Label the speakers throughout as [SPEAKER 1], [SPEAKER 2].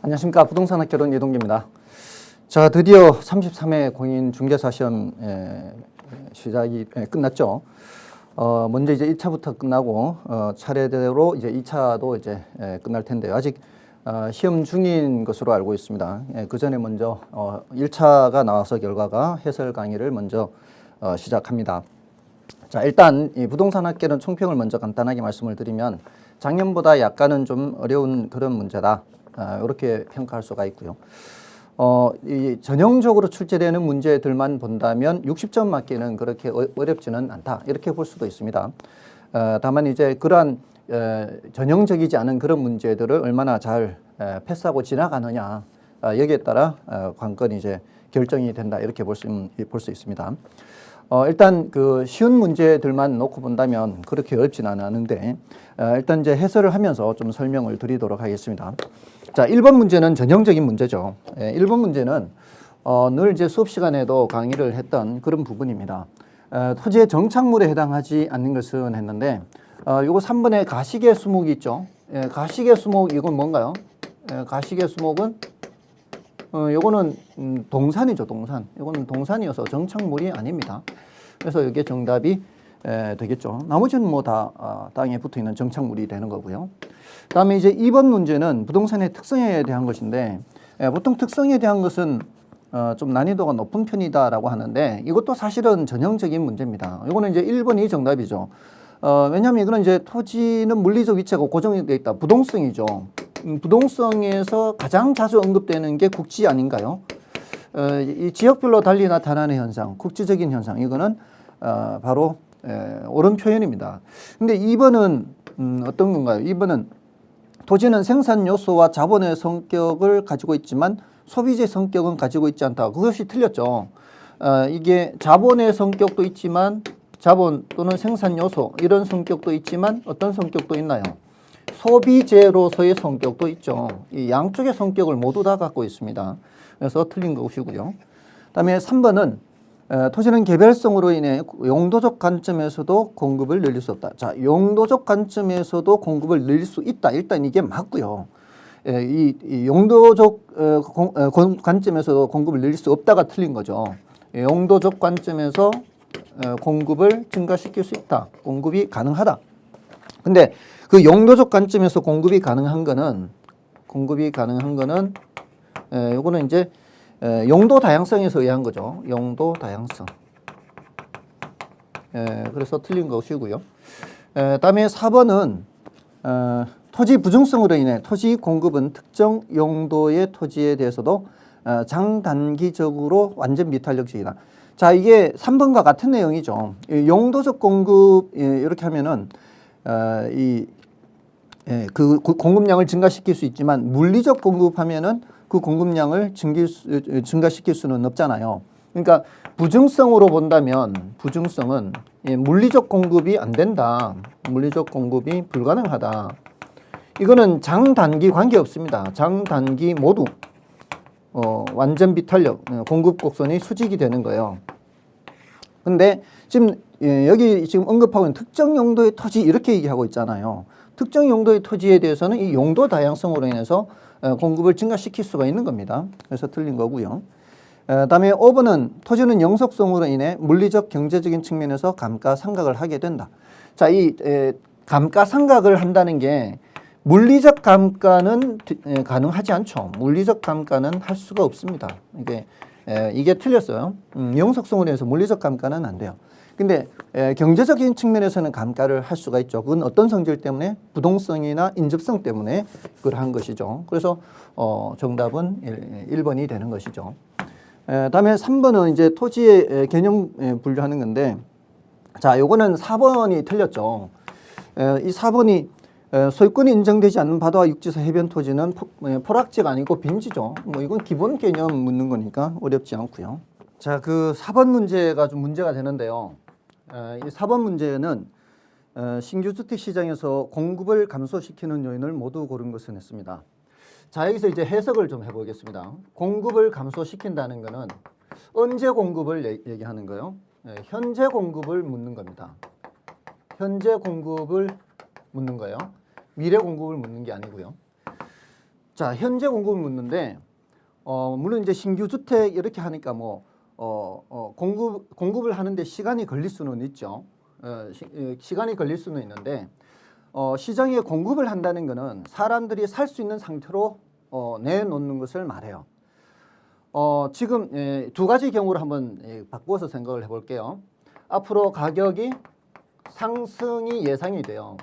[SPEAKER 1] 안녕하십니까. 부동산학개론 이동기입니다. 자, 드디어 33회 공인중개사 시험 시작이 끝났죠. 먼저 이제 1차부터 끝나고 차례대로 이제 2차도 이제 끝날 텐데요. 아직 시험 중인 것으로 알고 있습니다. 그 전에 먼저 1차가 나와서 결과가 해설 강의를 먼저 시작합니다. 자, 일단 이 부동산학개론 총평을 먼저 간단하게 말씀을 드리면 작년보다 약간은 좀 어려운 그런 문제다. 이렇게 평가할 수가 있고요. 이 전형적으로 출제되는 문제들만 본다면 60점 맞기는 그렇게 어렵지는 않다. 이렇게 볼 수도 있습니다. 다만 이제 그러한 전형적이지 않은 그런 문제들을 얼마나 잘 패스하고 지나가느냐 여기에 따라 관건이 이제 결정이 된다. 이렇게 볼 수 있습니다. 일단 그 쉬운 문제들만 놓고 본다면 그렇게 어렵지는 않은데 일단 이제 해설을 하면서 좀 설명을 드리도록 하겠습니다. 자, 1번 문제는 전형적인 문제죠. 1번 문제는 늘 이제 수업 시간에도 강의를 했던 그런 부분입니다. 토지의 정착물에 해당하지 않는 것은 했는데 요거 3번에 가시개 수목이 있죠. 가시개 수목 이건 뭔가요? 가시개 수목은 요거는 동산이죠. 동산. 이거는 동산이어서 정착물이 아닙니다. 그래서 이게 정답이 되겠죠. 나머지는 뭐 다 땅에 붙어 있는 정착물이 되는 거고요. 그다음에 이제 2번 문제는 부동산의 특성에 대한 것인데 보통 특성에 대한 것은 좀 난이도가 높은 편이다라고 하는데 이것도 사실은 전형적인 문제입니다. 이거는 이제 1번이 정답이죠. 왜냐하면 이거는 이제 토지는 물리적 위치가 고정이 되어 있다. 부동성이죠. 부동성에서 가장 자주 언급되는 게 국지 아닌가요? 이 지역별로 달리 나타나는 현상, 국지적인 현상, 이거는 바로 옳은 표현입니다. 근데 2번은 어떤 건가요? 2번은 토지는 생산 요소와 자본의 성격을 가지고 있지만 소비재 성격은 가지고 있지 않다. 그것이 틀렸죠. 이게 자본의 성격도 있지만 자본 또는 생산 요소 이런 성격도 있지만 어떤 성격도 있나요? 소비재로서의 성격도 있죠. 이 양쪽의 성격을 모두 다 갖고 있습니다. 그래서 틀린 것이고요. 그다음에 3번은 토지는 개별성으로 인해 용도적 관점에서도 공급을 늘릴 수 없다. 자, 용도적 관점에서도 공급을 늘릴 수 있다. 일단 이게 맞고요. 이 용도적 관점에서도 공급을 늘릴 수 없다가 틀린 거죠. 용도적 관점에서 공급을 증가시킬 수 있다. 공급이 가능하다. 근데 그 용도적 관점에서 공급이 가능한 거는 요거는 이제 용도 다양성에서 의한 거죠. 용도 다양성. 그래서 틀린 것이고요. 다음에 4번은 토지 부중성으로 인해 토지 공급은 특정 용도의 토지에 대해서도 장단기적으로 완전 미탄력적이다. 자, 이게 3번과 같은 내용이죠. 용도적 공급 이렇게 하면은 그 공급량을 증가시킬 수 있지만 물리적 공급하면은 그 공급량을 증가시킬 수는 없잖아요. 그러니까 부증성으로 본다면 부증성은 물리적 공급이 안 된다. 물리적 공급이 불가능하다. 이거는 장단기 관계없습니다. 장단기 모두 완전 비탄력, 공급 곡선이 수직이 되는 거예요. 근데 지금 여기 지금 언급하고 있는 특정 용도의 토지 이렇게 얘기하고 있잖아요. 특정 용도의 토지에 대해서는 이 용도 다양성으로 인해서 공급을 증가시킬 수가 있는 겁니다. 그래서 틀린 거고요. 다음에 5번은 토지는 영속성으로 인해 물리적 경제적인 측면에서 감가상각을 하게 된다. 자, 이 감가상각을 한다는 게 물리적 감가는 가능하지 않죠. 물리적 감가는 할 수가 없습니다. 이게 틀렸어요. 영속성으로 인해서 물리적 감가는 안 돼요. 근데 경제적인 측면에서는 감가를 할 수가 있죠. 그건 어떤 성질 때문에? 부동성이나 인접성 때문에 그걸 한 것이죠. 그래서 정답은 1번이 되는 것이죠. 다음에 3번은 이제 토지의 개념 분류하는 건데, 자, 요거는 4번이 틀렸죠. 이 4번이 소유권이 인정되지 않는 바다와 육지에서 해변 토지는 포락지가 아니고 빈지죠. 뭐 이건 기본 개념 묻는 거니까 어렵지 않고요. 자, 그 4번 문제가 좀 문제가 되는데요. 이 4번 문제는 신규 주택 시장에서 공급을 감소시키는 요인을 모두 고른 것은 했습니다. 자, 여기서 이제 해석을 좀 해보겠습니다. 공급을 감소시킨다는 것은 언제 공급을 얘기하는 거예요? 현재 공급을 묻는 겁니다. 현재 공급을 묻는 거예요. 미래 공급을 묻는 게 아니고요. 자, 현재 공급을 묻는데 물론 이제 신규 주택 이렇게 하니까 뭐 공급을 하는데 시간이 걸릴 수는 있죠. 시간이 걸릴 수는 있는데 시장에 공급을 한다는 것은 사람들이 살 수 있는 상태로 내놓는 것을 말해요. 지금 두 가지 경우를 한번 바꾸어서 생각을 해볼게요. 앞으로 가격이 상승이 예상이 돼요.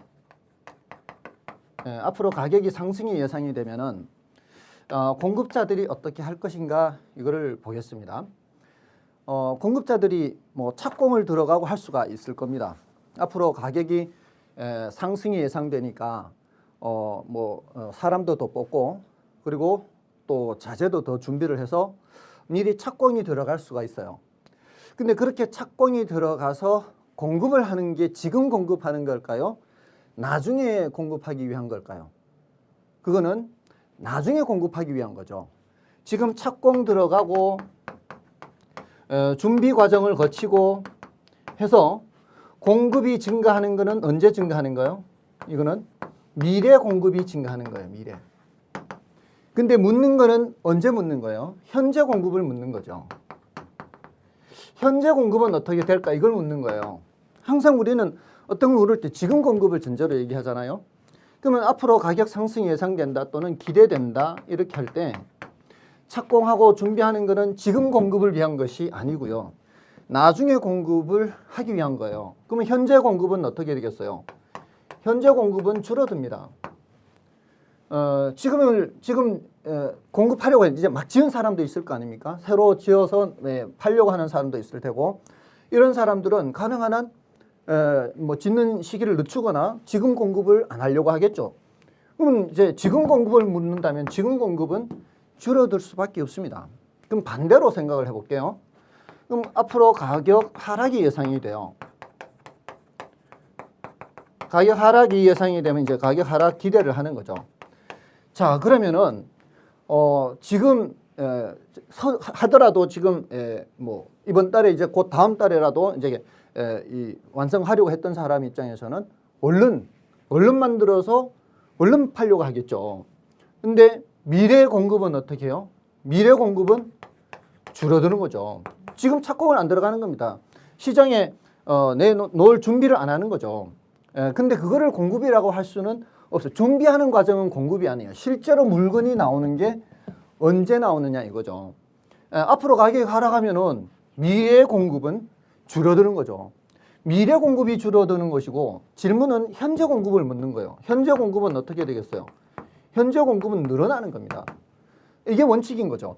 [SPEAKER 1] 앞으로 가격이 상승이 예상이 되면은 공급자들이 어떻게 할 것인가 이거를 보겠습니다. 공급자들이 뭐 착공을 들어가고 할 수가 있을 겁니다. 앞으로 가격이 상승이 예상되니까 사람도 더 뽑고 그리고 또 자재도 더 준비를 해서 미리 착공이 들어갈 수가 있어요. 근데 그렇게 착공이 들어가서 공급을 하는 게 지금 공급하는 걸까요? 나중에 공급하기 위한 걸까요? 그거는 나중에 공급하기 위한 거죠. 지금 착공 들어가고 준비 과정을 거치고 해서 공급이 증가하는 거는 언제 증가하는 거예요? 이거는 미래 공급이 증가하는 거예요. 미래. 근데 묻는 거는 언제 묻는 거예요? 현재 공급을 묻는 거죠. 현재 공급은 어떻게 될까? 이걸 묻는 거예요. 항상 우리는 어떤 거 물을 때 지금 공급을 전제로 얘기하잖아요. 그러면 앞으로 가격 상승이 예상된다 또는 기대된다 이렇게 할 때 착공하고 준비하는 거는 지금 공급을 위한 것이 아니고요. 나중에 공급을 하기 위한 거예요. 그러면 현재 공급은 어떻게 되겠어요? 현재 공급은 줄어듭니다. 지금 공급하려고 이제 막 지은 사람도 있을 거 아닙니까? 새로 지어서 팔려고 하는 사람도 있을 테고 이런 사람들은 가능한 한 짓는 시기를 늦추거나 지금 공급을 안 하려고 하겠죠. 그러면 이제 지금 공급을 묻는다면 지금 공급은 줄어들 수밖에 없습니다. 그럼 반대로 생각을 해볼게요. 그럼 앞으로 가격 하락이 예상이 돼요. 가격 하락이 예상이 되면 이제 가격 하락 기대를 하는 거죠. 자, 그러면은 지금 하더라도 지금 이번 달에 이제 곧 다음 달에라도 이제 완성하려고 했던 사람 입장에서는 얼른 만들어서 얼른 팔려고 하겠죠. 근데 미래 공급은 어떻게 해요? 미래 공급은 줄어드는 거죠. 지금 착공을 안 들어가는 겁니다. 시장에 내놓을 준비를 안 하는 거죠. 근데 그거를 공급이라고 할 수는 없어요. 준비하는 과정은 공급이 아니에요. 실제로 물건이 나오는 게 언제 나오느냐 이거죠. 앞으로 가격이 하락하면은 미래 공급은 줄어드는 거죠. 미래 공급이 줄어드는 것이고 질문은 현재 공급을 묻는 거예요. 현재 공급은 어떻게 되겠어요? 현재 공급은 늘어나는 겁니다. 이게 원칙인 거죠.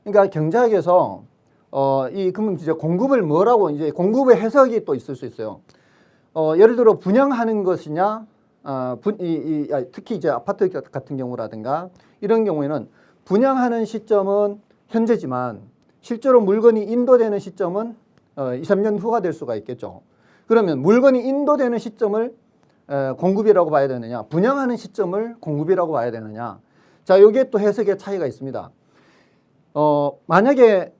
[SPEAKER 1] 그러니까 경제학에서 그러면 이제 공급을 뭐라고 이제 공급의 해석이 또 있을 수 있어요. 예를 들어 분양하는 것이냐, 특히 이제 아파트 같은 경우라든가 이런 경우에는 분양하는 시점은 현재지만 실제로 물건이 인도되는 시점은 2, 3년 후가 될 수가 있겠죠. 그러면 물건이 인도되는 시점을 공급이라고 봐야 되느냐, 분양하는 시점을 공급이라고 봐야 되느냐. 자, 여기에 또 해석의 차이가 있습니다. 만약에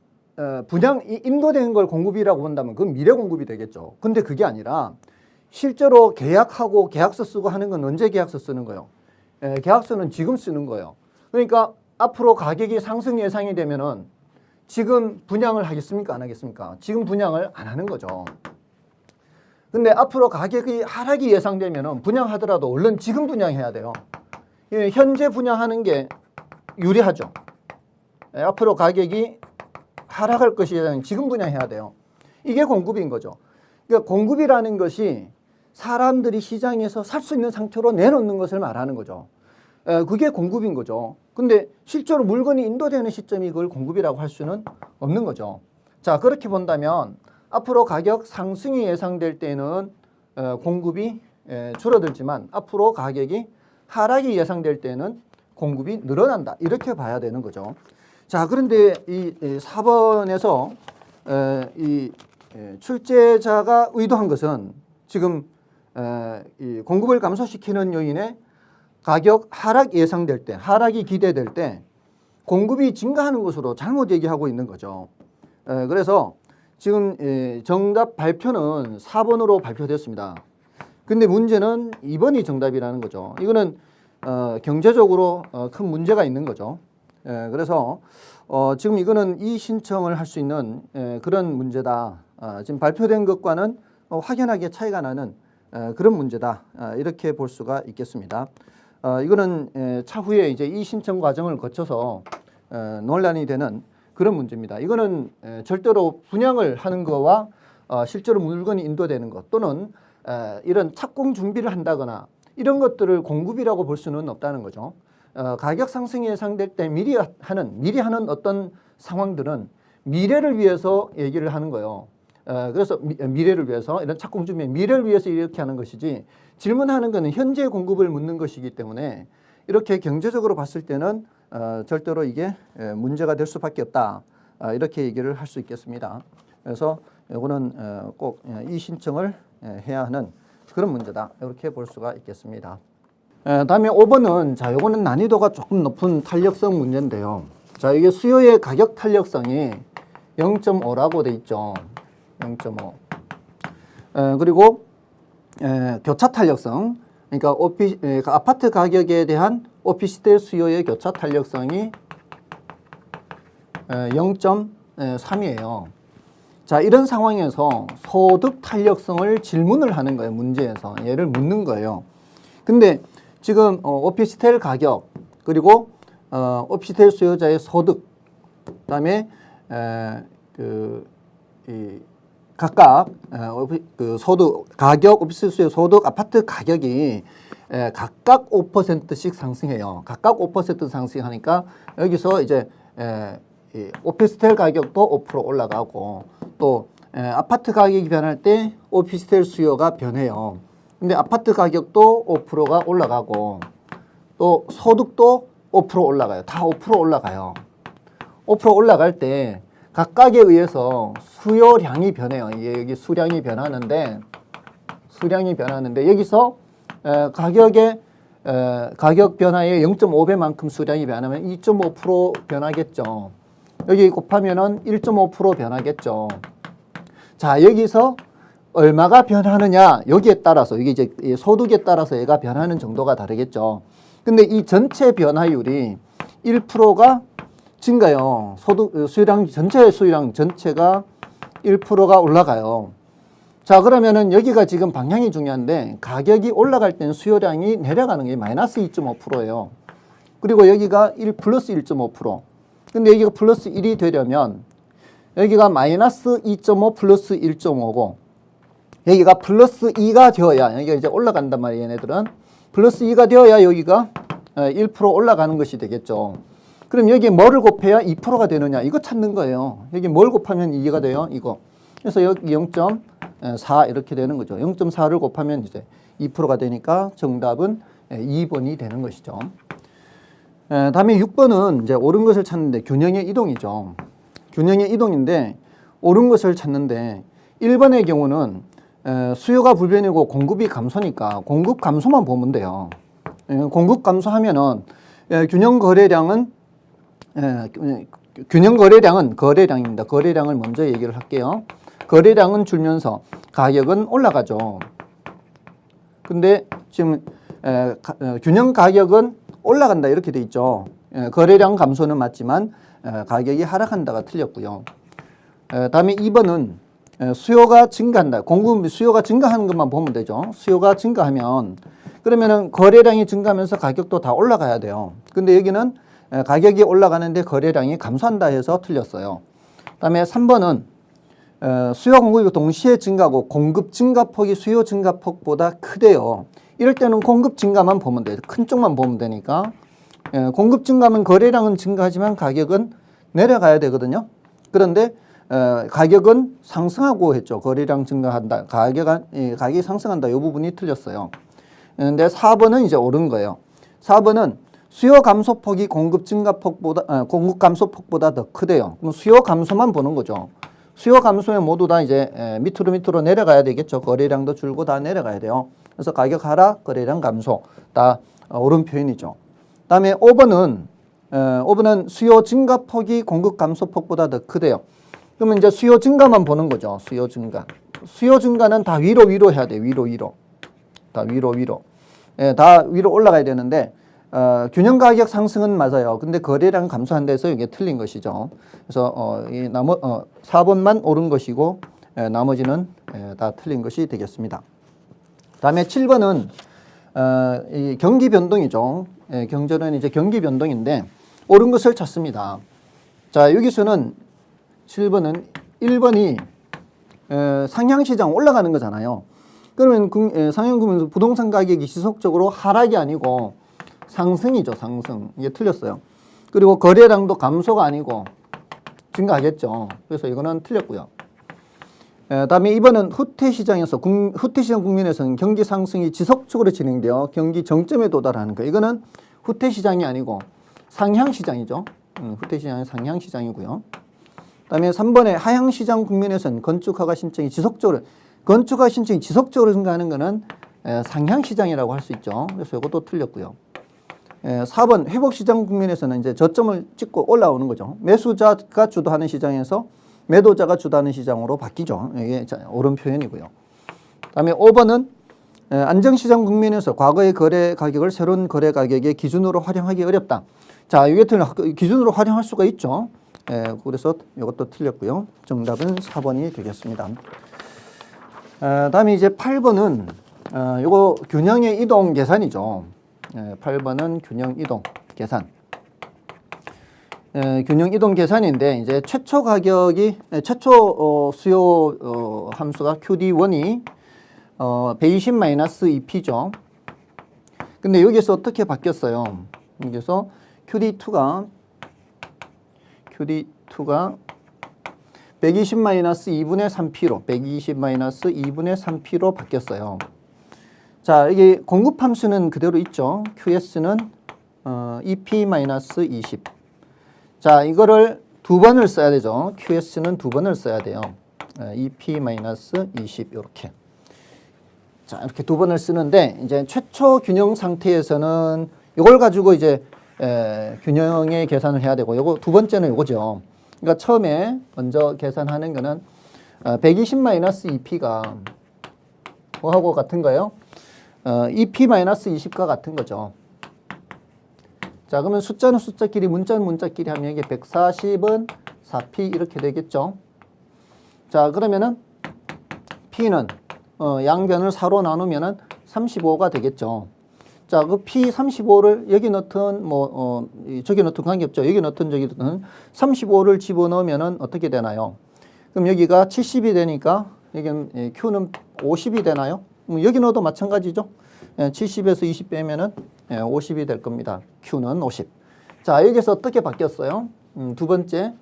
[SPEAKER 1] 인도되는 걸 공급이라고 본다면 그건 미래 공급이 되겠죠. 근데 그게 아니라 실제로 계약하고 계약서 쓰고 하는 건 언제 계약서 쓰는 거예요? 계약서는 지금 쓰는 거예요. 그러니까 앞으로 가격이 상승 예상이 되면은 지금 분양을 하겠습니까? 안 하겠습니까? 지금 분양을 안 하는 거죠. 근데 앞으로 가격이 하락이 예상되면은 분양하더라도 얼른 지금 분양해야 돼요. 현재 분양하는 게 유리하죠. 앞으로 가격이 하락할 것이라면 지금 분양해야 돼요. 이게 공급인 거죠. 그러니까 공급이라는 것이 사람들이 시장에서 살 수 있는 상태로 내놓는 것을 말하는 거죠. 그게 공급인 거죠. 근데 실제로 물건이 인도되는 시점이 그걸 공급이라고 할 수는 없는 거죠. 자, 그렇게 본다면 앞으로 가격 상승이 예상될 때는 공급이 줄어들지만 앞으로 가격이 하락이 예상될 때는 공급이 늘어난다. 이렇게 봐야 되는 거죠. 자, 그런데 이 4번에서 이 출제자가 의도한 것은 지금 이 공급을 감소시키는 요인에 가격 하락 예상될 때, 하락이 기대될 때 공급이 증가하는 것으로 잘못 얘기하고 있는 거죠. 그래서 지금 정답 발표는 4번으로 발표됐습니다. 근데 문제는 2번이 정답이라는 거죠. 이거는 경제적으로 큰 문제가 있는 거죠. 그래서 지금 이거는 이 신청을 할 수 있는 그런 문제다. 지금 발표된 것과는 확연하게 차이가 나는 그런 문제다. 이렇게 볼 수가 있겠습니다. 이거는 차후에 이제 이 신청 과정을 거쳐서 논란이 되는 그런 문제입니다. 이거는 절대로 분양을 하는 거와 실제로 물건이 인도되는 것 또는 이런 착공 준비를 한다거나 이런 것들을 공급이라고 볼 수는 없다는 거죠. 가격 상승이 예상될 때 미리 하는 어떤 상황들은 미래를 위해서 얘기를 하는 거예요. 그래서 미래를 위해서 이런 착공 준비 미래를 위해서 이렇게 하는 것이지 질문하는 것은 현재 공급을 묻는 것이기 때문에 이렇게 경제적으로 봤을 때는 절대로 이게 문제가 될 수밖에 없다. 이렇게 얘기를 할 수 있겠습니다. 그래서 이거는 꼭 이 신청을 해야 하는 그런 문제다. 이렇게 볼 수가 있겠습니다. 다음에 5번은 자, 요거는 난이도가 조금 높은 탄력성 문제인데요. 자, 이게 수요의 가격 탄력성이 0.5라고 돼 있죠. 0.5. 그리고 교차 탄력성. 그러니까 아파트 가격에 대한 오피스텔 수요의 교차 탄력성이 0.3이에요. 자, 이런 상황에서 소득 탄력성을 질문을 하는 거예요. 문제에서. 얘를 묻는 거예요. 근데 지금 오피스텔 가격 그리고 오피스텔 수요자의 소득 그다음에 각각 그 소득 가격 오피스텔 수요 소득 아파트 가격이 각각 5%씩 상승해요. 각각 5% 상승하니까 여기서 이제 오피스텔 가격도 5% 올라가고 또 아파트 가격이 변할 때 오피스텔 수요가 변해요. 근데 아파트 가격도 5%가 올라가고 또 소득도 5% 올라가요. 다 5% 올라가요. 5% 올라갈 때 각각에 의해서 수요량이 변해요. 여기 수량이 변하는데 여기서 가격 변화의 0.5배만큼 수량이 변하면 2.5% 변하겠죠. 여기 곱하면은 1.5% 변하겠죠. 자, 여기서 얼마가 변하느냐 여기에 따라서 이게 이제 소득에 따라서 얘가 변하는 정도가 다르겠죠. 근데 이 전체 변화율이 1%가 증가요. 수요량 전체 수요량 전체가 1%가 올라가요. 자, 그러면은 여기가 지금 방향이 중요한데 가격이 올라갈 때는 수요량이 내려가는 게 마이너스 2.5%예요. 그리고 여기가 플러스 1.5%. 근데 여기가 플러스 1이 되려면 여기가 마이너스 2.5 플러스 1.5고 여기가 플러스 2가 되어야 여기가 이제 올라간단 말이에요. 얘네들은 플러스 2가 되어야 여기가 1% 올라가는 것이 되겠죠. 그럼 여기에 뭐를 곱해야 2%가 되느냐 이거 찾는 거예요. 여기 뭘 곱하면 2가 돼요. 이거. 그래서 여기 0.4 이렇게 되는 거죠. 0.4를 곱하면 이제 2%가 되니까 정답은 2번이 되는 것이죠. 다음에 6번은 이제 옳은 것을 찾는데 균형의 이동이죠. 균형의 이동인데 옳은 것을 찾는데 1번의 경우는 수요가 불변이고 공급이 감소니까 공급 감소만 보면 돼요. 공급 감소하면은 균형 거래량은 거래량입니다. 거래량을 먼저 얘기를 할게요. 거래량은 줄면서 가격은 올라가죠. 근데 지금 균형 가격은 올라간다 이렇게 돼 있죠. 거래량 감소는 맞지만 가격이 하락한다가 틀렸고요. 다음에 2번은 수요가 증가한다. 수요가 증가하는 것만 보면 되죠. 수요가 증가하면 그러면은 거래량이 증가하면서 가격도 다 올라가야 돼요. 근데 여기는 가격이 올라가는데 거래량이 감소한다 해서 틀렸어요. 그다음에 3번은 수요 공급이 동시에 증가하고 공급 증가폭이 수요 증가폭보다 크대요. 이럴 때는 공급 증가만 보면 돼요. 큰 쪽만 보면 되니까. 공급 증가하면 거래량은 증가하지만 가격은 내려가야 되거든요. 그런데 가격은 상승하고 했죠. 거래량 증가한다. 가격이 상승한다. 이 부분이 틀렸어요. 근데 4번은 이제 옳은 거예요. 4번은 수요 감소폭이 공급 감소폭보다 더 크대요. 그럼 수요 감소만 보는 거죠. 수요 감소면 모두 다 이제 밑으로 내려가야 되겠죠. 거래량도 줄고 다 내려가야 돼요. 그래서 가격 하락, 거래량 감소 다 옳은 표현이죠. 다음에 5번은 수요 증가폭이 공급 감소폭보다 더 크대요. 그러면 이제 수요 증가만 보는 거죠. 수요 증가. 수요 증가는 다 위로 해야 돼요. 위로. 다 위로. 다 위로 올라가야 되는데 균형 가격 상승은 맞아요. 근데 거래량 감소한 데서 이게 틀린 것이죠. 그래서 이 4번만 옳은 것이고 나머지는 다 틀린 것이 되겠습니다. 다음에 7번은 이 경기 변동이죠. 경전은 이제 경기 변동인데 옳은 것을 찾습니다. 자, 여기서는 7번은 1번이 상향시장 올라가는 거잖아요. 그러면 상향금융에서 부동산 가격이 지속적으로 하락이 아니고 상승이죠. 상승. 이게 틀렸어요. 그리고 거래량도 감소가 아니고 증가하겠죠. 그래서 이거는 틀렸고요. 다음에 2번은 후퇴시장에서 후퇴시장 국면에서는 경기 상승이 지속적으로 진행되어 경기 정점에 도달하는 거. 이거는 후퇴시장이 아니고 상향시장이죠. 후퇴시장은 상향시장이고요. 그다음에 3번에 하향시장 국면에서는 건축허가 신청이 지속적으로 증가하는 것은 상향시장이라고 할 수 있죠. 그래서 이것도 틀렸고요. 4번 회복시장 국면에서는 이제 저점을 찍고 올라오는 거죠. 매수자가 주도하는 시장에서 매도자가 주도하는 시장으로 바뀌죠. 이게 옳은 표현이고요. 그다음에 5번은 안정시장 국면에서 과거의 거래 가격을 새로운 거래 가격의 기준으로 활용하기 어렵다. 자, 이게 기준으로 활용할 수가 있죠. 그래서 이것도 틀렸고요. 정답은 4번이 되겠습니다. 다음에 이제 8번은 요거 균형의 이동 계산이죠. 8번은 균형 이동 계산. 균형 이동 계산인데 이제 최초 가격이 최초 수요 함수가 QD1이 120-2P죠. 근데 여기서 어떻게 바뀌었어요? 여기서 QD2가 120-2분의 3P로 120-2분의 3P로 바뀌었어요. 자, 이게 공급 함수는 그대로 있죠. QS는 EP-20. 자, 이거를 두 번을 써야 되죠. QS는 두 번을 써야 돼요. EP-20 이렇게. 자, 이렇게 두 번을 쓰는데 이제 최초 균형 상태에서는 이걸 가지고 이제 균형의 계산을 해야 되고, 요거 두 번째는 이거죠. 그러니까 처음에 먼저 계산하는 거는 120-2P가 뭐하고 같은 거예요? EP-20과 같은 거죠. 자, 그러면 숫자는 숫자끼리, 문자는 문자끼리 하면 이게 140은 4P 이렇게 되겠죠. 자, 그러면은 P는 양변을 4로 나누면은 35가 되겠죠. 자, 그 P35를 여기 넣든 저기 넣든 관계없죠. 여기 넣든 저기 넣든 35를 집어넣으면은 어떻게 되나요? 그럼 여기가 70이 되니까 여기는 Q는 50이 되나요? 여기 넣어도 마찬가지죠. 70에서 20 빼면은 50이 될 겁니다. Q는 50. 자, 여기서 어떻게 바뀌었어요? 두 번째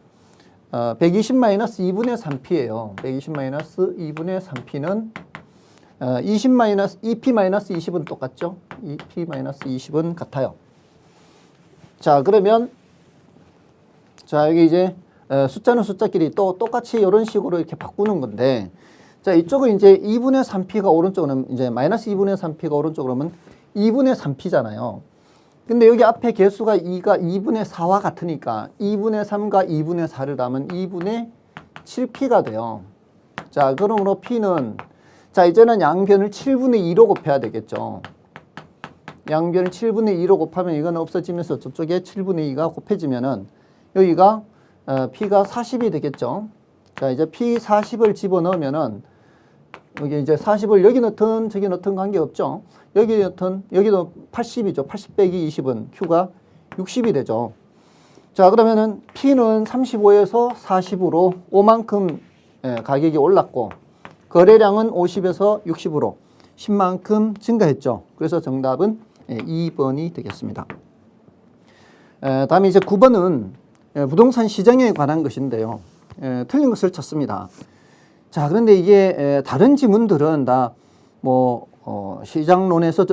[SPEAKER 1] 120-2분의 3P예요. 120-2분의 3P는 EP-20은 똑같죠? EP-20은 같아요. 자, 그러면 자, 여기 이제 숫자는 숫자끼리 또 똑같이 이런 식으로 이렇게 바꾸는 건데, 자, 이쪽은 이제 2분의 3P가 오른쪽으로 이제 마이너스 2분의 3P가 오른쪽으로 오면 2분의 3P잖아요. 근데 여기 앞에 개수가 2가 2분의 4와 같으니까 2분의 3과 2분의 4를 더하면 2분의 7P가 돼요. 자, 그러므로 P는 자, 이제는 양변을 7분의 2로 곱해야 되겠죠. 양변을 7분의 2로 곱하면 이건 없어지면서 저쪽에 7분의 2가 곱해지면은 여기가 P가 40이 되겠죠. 자, 이제 P40을 집어넣으면은 여기 이제 40을 여기 넣든 저기 넣든 관계없죠. 여기 넣든 여기도 80이죠. 80 빼기 20은 Q가 60이 되죠. 자, 그러면은 P는 35에서 40으로 5만큼 가격이 올랐고, 거래량은 50에서 60으로 10만큼 증가했죠. 그래서 정답은 2번이 되겠습니다. 다음에 이제 9번은 부동산 시장에 관한 것인데요. 틀린 것을 찾습니다. 자, 그런데 이게 다른 지문들은 다 시장론에서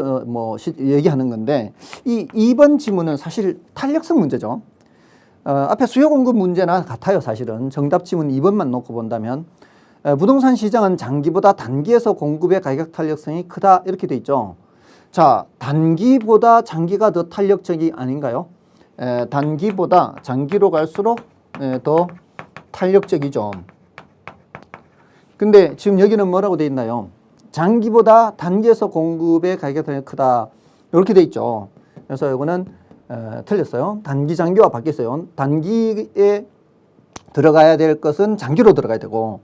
[SPEAKER 1] 얘기하는 건데, 이 2번 지문은 사실 탄력성 문제죠. 앞에 수요 공급 문제나 같아요. 사실은 정답 지문 2번만 놓고 본다면 부동산 시장은 장기보다 단기에서 공급의 가격 탄력성이 크다 이렇게 돼 있죠. 자, 단기보다 장기가 더 탄력적이 아닌가요? 단기보다 장기로 갈수록 더 탄력적이죠. 근데 지금 여기는 뭐라고 돼 있나요? 장기보다 단기에서 공급의 가격 탄력이 크다 이렇게 돼 있죠. 그래서 이거는 틀렸어요. 단기 장기와 바뀌었어요. 단기에 들어가야 될 것은 장기로 들어가야 되고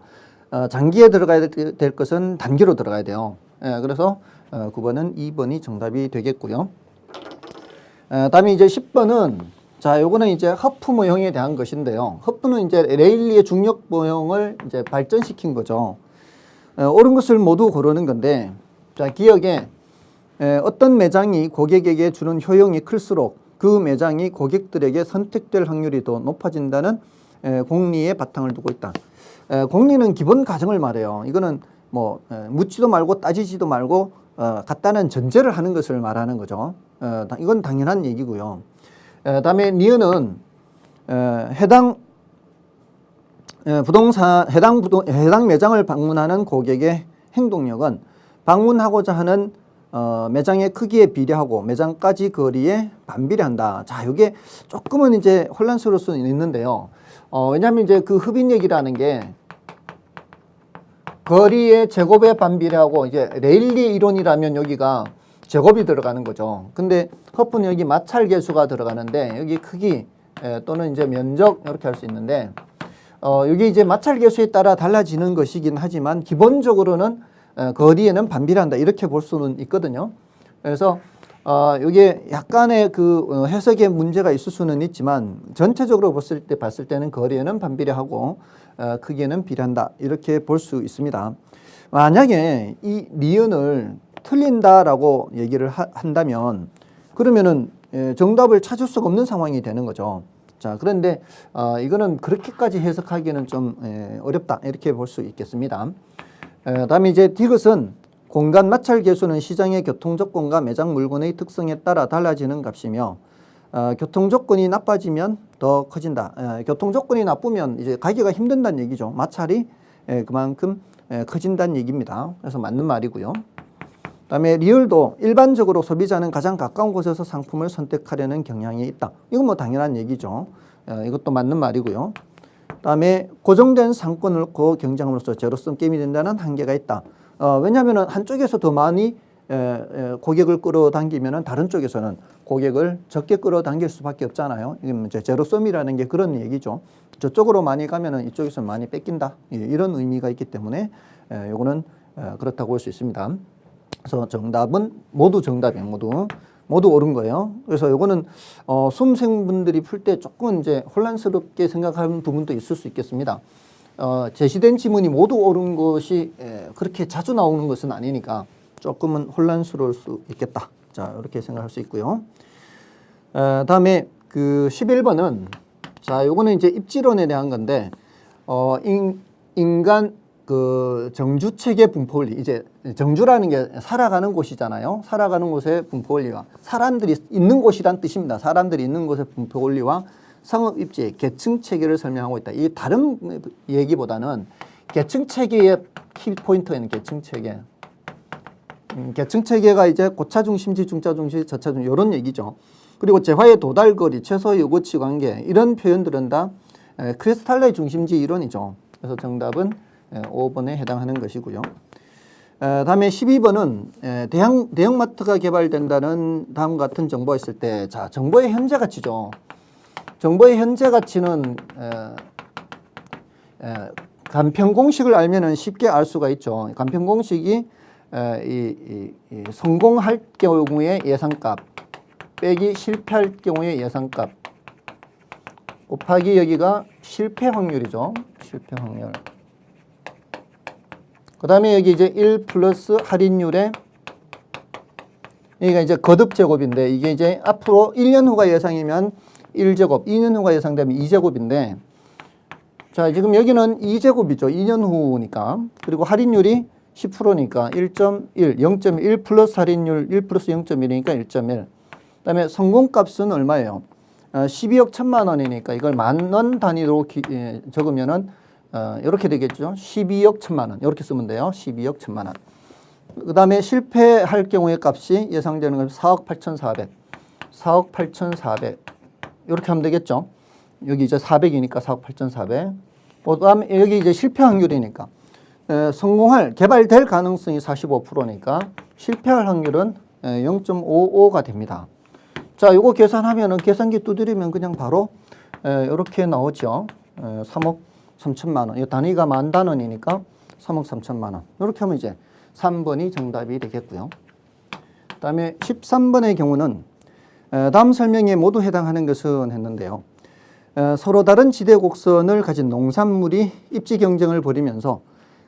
[SPEAKER 1] 장기에 들어가야 될 것은 단기로 들어가야 돼요. 그래서 9번은 2번이 정답이 되겠고요. 다음에 이제 10번은 자, 요거는 이제 허프 모형에 대한 것인데요. 허프는 이제 레일리의 중력 모형을 이제 발전시킨 거죠. 옳은 것을 모두 고르는 건데, 자, 기억에 어떤 매장이 고객에게 주는 효용이 클수록 그 매장이 고객들에게 선택될 확률이 더 높아진다는 공리의 바탕을 두고 있다. 공리는 기본 가정을 말해요. 이거는 뭐 묻지도 말고 따지지도 말고 같다는 전제를 하는 것을 말하는 거죠. 이건 당연한 얘기고요. 다음에 니은은 해당 매장을 방문하는 고객의 행동력은 방문하고자 하는 매장의 크기에 비례하고 매장까지 거리에 반비례한다. 자, 이게 조금은 이제 혼란스러울 수는 있는데요. 왜냐하면 이제 그 흡인력이라는 게 거리의 제곱에 반비례하고 이제 레일리 이론이라면 여기가 제곱이 들어가는 거죠. 근데 허프는 여기 마찰 계수가 들어가는데 여기 크기 또는 이제 면적 이렇게 할 수 있는데 여기 이제 마찰 계수에 따라 달라지는 것이긴 하지만 기본적으로는 거리에는 반비례한다 이렇게 볼 수는 있거든요. 그래서 이게 약간의 그 해석에 문제가 있을 수는 있지만 전체적으로 봤을 때는 거리에는 반비례하고 크기에는 비례한다 이렇게 볼 수 있습니다. 만약에 이 니은을 틀린다라고 얘기를 한다면 그러면은 정답을 찾을 수가 없는 상황이 되는 거죠. 자, 그런데 이거는 그렇게까지 해석하기는 좀 어렵다 이렇게 볼 수 있겠습니다. 다음에 이제 디귿은 공간 마찰 계수는 시장의 교통 조건과 매장 물건의 특성에 따라 달라지는 값이며 교통 조건이 나빠지면 더 커진다. 교통 조건이 나쁘면 이제 가기가 힘든다는 얘기죠. 마찰이 그만큼 커진다는 얘기입니다. 그래서 맞는 말이고요. 그다음에 리을도 일반적으로 소비자는 가장 가까운 곳에서 상품을 선택하려는 경향이 있다. 이건 뭐 당연한 얘기죠. 이것도 맞는 말이고요. 그다음에 고정된 상권을 경쟁함으로써 제로섬 게임이 된다는 한계가 있다. 왜냐하면 한쪽에서 더 많이 고객을 끌어당기면 다른 쪽에서는 고객을 적게 끌어당길 수밖에 없잖아요. 이게 이제 제로섬이라는 게 그런 얘기죠. 저쪽으로 많이 가면 이쪽에서 많이 뺏긴다. 이런 의미가 있기 때문에 요거는 그렇다고 볼 수 있습니다. 그래서 정답은 모두 정답이에요. 모두 옳은 거예요. 그래서 요거는 수험생분들이 풀 때 조금 이제 혼란스럽게 생각하는 부분도 있을 수 있겠습니다. 제시된 지문이 모두 옳은 것이 그렇게 자주 나오는 것은 아니니까 조금은 혼란스러울 수 있겠다. 자, 이렇게 생각할 수 있고요. 다음에 그 11번은 자, 요거는 이제 입지론에 대한 건데 인간 그 정주체계 분포 원리, 이제 정주라는 게 살아가는 곳이잖아요. 살아가는 곳의 분포 원리와 사람들이 있는 곳이란 뜻입니다. 사람들이 있는 곳의 분포 원리와 상업 입지의 계층 체계를 설명하고 있다. 이 다른 얘기보다는 계층 체계의 키 포인트에는 계층 체계. 계층 체계가 이제 고차 중심지, 중차 중심지, 저차 중심지 이런 얘기죠. 그리고 재화의 도달거리, 최소 요구치 관계 이런 표현들은 다 크리스탈로의 중심지 이론이죠. 그래서 정답은 5번에 해당하는 것이고요. 다음에 12번은 대형마트가 개발된다는 다음 같은 정보가 있을 때, 자, 정보의 현재 가치죠. 정보의 현재 가치는 간편 공식을 알면은 쉽게 알 수가 있죠. 간편 공식이 성공할 경우의 예상값 빼기 실패할 경우의 예상값 곱하기 여기가 실패 확률이죠. 실패 확률. 그 다음에 여기 이제 1 플러스 할인율에 여기가 이제 거듭 제곱인데 이게 이제 앞으로 1년 후가 예상이면 1제곱, 2년 후가 예상되면 2제곱인데 자, 지금 여기는 2제곱이죠. 2년 후니까. 그리고 할인율이 10%니까 1.1, 0.1 플러스 할인율 1 플러스 0.1이니까 1.1. 그 다음에 성공값은 얼마예요? 12억 1천만 원이니까 이걸 만원 단위로 적으면은 이렇게 되겠죠. 12억 1천만 원. 이렇게 쓰면 돼요. 12억 1천만 원. 그 다음에 실패할 경우의 값이 예상되는 건 4억 8,400. 4억 8,400. 이렇게 하면 되겠죠. 여기 이제 400이니까 4억 8,400. 그 다음에 여기 이제 실패 확률이니까 개발될 가능성이 45%니까 실패할 확률은 0.55가 됩니다. 자, 요거 계산하면은 계산기 두드리면 그냥 바로 이렇게 나오죠. 3억 3천만 원. 이 단위가 만 단원이니까 3억 3천만 원. 이렇게 하면 이제 3번이 정답이 되겠고요. 그다음에 13번의 경우는 다음 설명에 모두 해당하는 것은 했는데요. 서로 다른 지대 곡선을 가진 농산물이 입지 경쟁을 벌이면서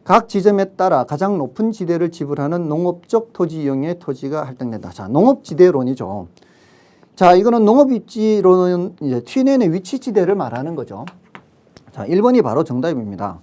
[SPEAKER 1] 각 지점에 따라 가장 높은 지대를 지불하는 농업적 토지 이용의 토지가 할당된다. 자, 농업지대론이죠. 자, 이거는 농업입지론은 이제 T낸의 위치 지대를 말하는 거죠. 자, 1번이 바로 정답입니다.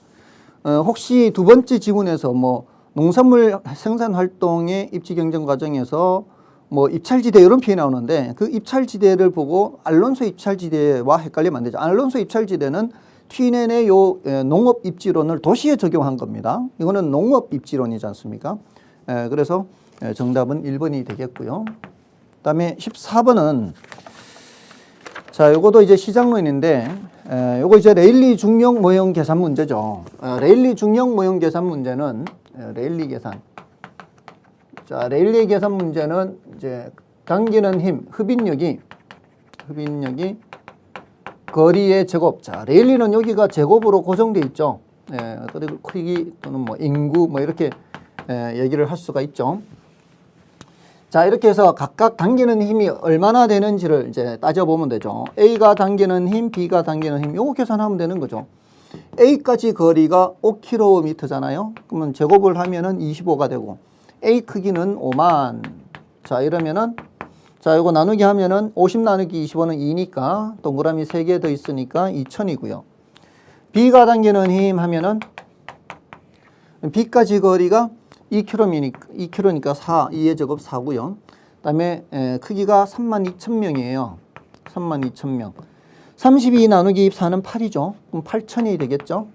[SPEAKER 1] 혹시 두 번째 지문에서 뭐 농산물 생산 활동의 입지 경쟁 과정에서 뭐 입찰지대 이런 표현이 나오는데 그 입찰지대를 보고 알론소 입찰지대와 헷갈리면 안 되죠. 알론소 입찰지대는 T낸의 요 농업입지론을 도시에 적용한 겁니다. 이거는 농업입지론이지 않습니까? 그래서 정답은 1번이 되겠고요. 그 다음에 14번은 자, 요것도 이제 시장론인데 요거 이제 레일리 중력 모형 계산 문제죠. 레일리 중력 모형 계산 문제는 레일리 계산. 자, 레일리 계산 문제는 이제 당기는 힘, 흡인력이 거리의 제곱. 자, 레일리는 여기가 제곱으로 고정돼 있죠. 그리고 크기 또는 뭐 인구 뭐 이렇게 얘기를 할 수가 있죠. 자, 이렇게 해서 각각 당기는 힘이 얼마나 되는지를 이제 따져보면 되죠. A가 당기는 힘, B가 당기는 힘, 요거 계산하면 되는 거죠. A까지 거리가 5km잖아요. 그러면 제곱을 하면은 25가 되고, A 크기는 5만. 자, 이러면은, 자, 요거 나누기 하면은 50 나누기 25는 2니까, 동그라미 3개 더 있으니까 2000이고요. B가 당기는 힘 하면은, B까지 거리가 2km니까 4, 2의 제곱 4고요. 그 다음에 크기가 32,000명이에요. 32,000명. 32 나누기 4는 8이죠. 그럼 8,000이 되겠죠.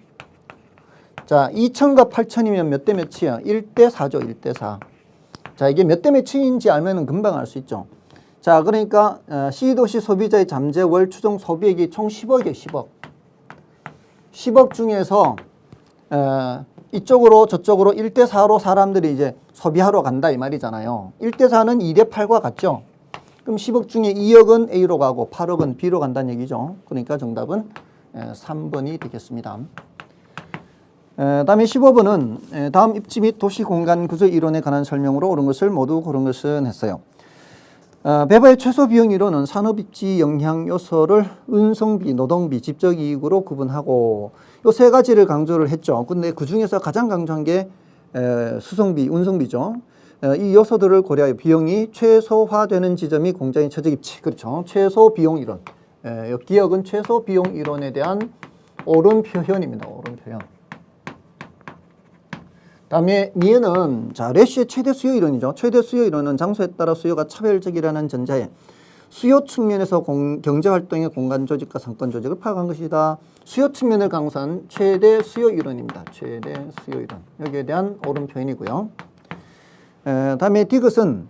[SPEAKER 1] 자, 2,000과 8,000이면 몇 대 몇이야? 1대 4죠. 1대 4. 자, 이게 몇 대 몇인지 알면 금방 알 수 있죠. 자, 그러니까 C도시 소비자의 잠재 월 추정 소비액이 총 10억이에요. 10억. 10억 중에서 이쪽으로 저쪽으로 1대 4로 사람들이 이제 소비하러 간다 이 말이잖아요. 1대 4는 2대 8과 같죠. 그럼 10억 중에 2억은 A로 가고 8억은 B로 간다는 얘기죠. 그러니까 정답은 3번이 되겠습니다. 다음에 15번은 다음 입지 및 도시 공간 구조 이론에 관한 설명으로 옳은 것을 모두 고른 것은 했어요. 배부의 최소 비용 이론은 산업 입지 영향 요소를 운송비, 노동비, 집적 이익으로 구분하고 요 세 가지를 강조를 했죠. 근데 그 중에서 가장 강조한 게 수송비, 운송비죠. 이 요소들을 고려하여 비용이 최소화되는 지점이 공장의 최적 입지. 그렇죠. 최소 비용 이론. 기억은 최소 비용 이론에 대한 옳은 표현입니다. 옳은 표현. 다음에 니은은 자, 래쉬의 최대 수요 이론이죠. 최대 수요 이론은 장소에 따라 수요가 차별적이라는 전자에 수요 측면에서 경제활동의 공간 조직과 상권 조직을 파악한 것이다. 수요 측면을 강조한 최대 수요 이론입니다. 최대 수요 이론. 여기에 대한 옳은 표현이고요. 다음에 디귿은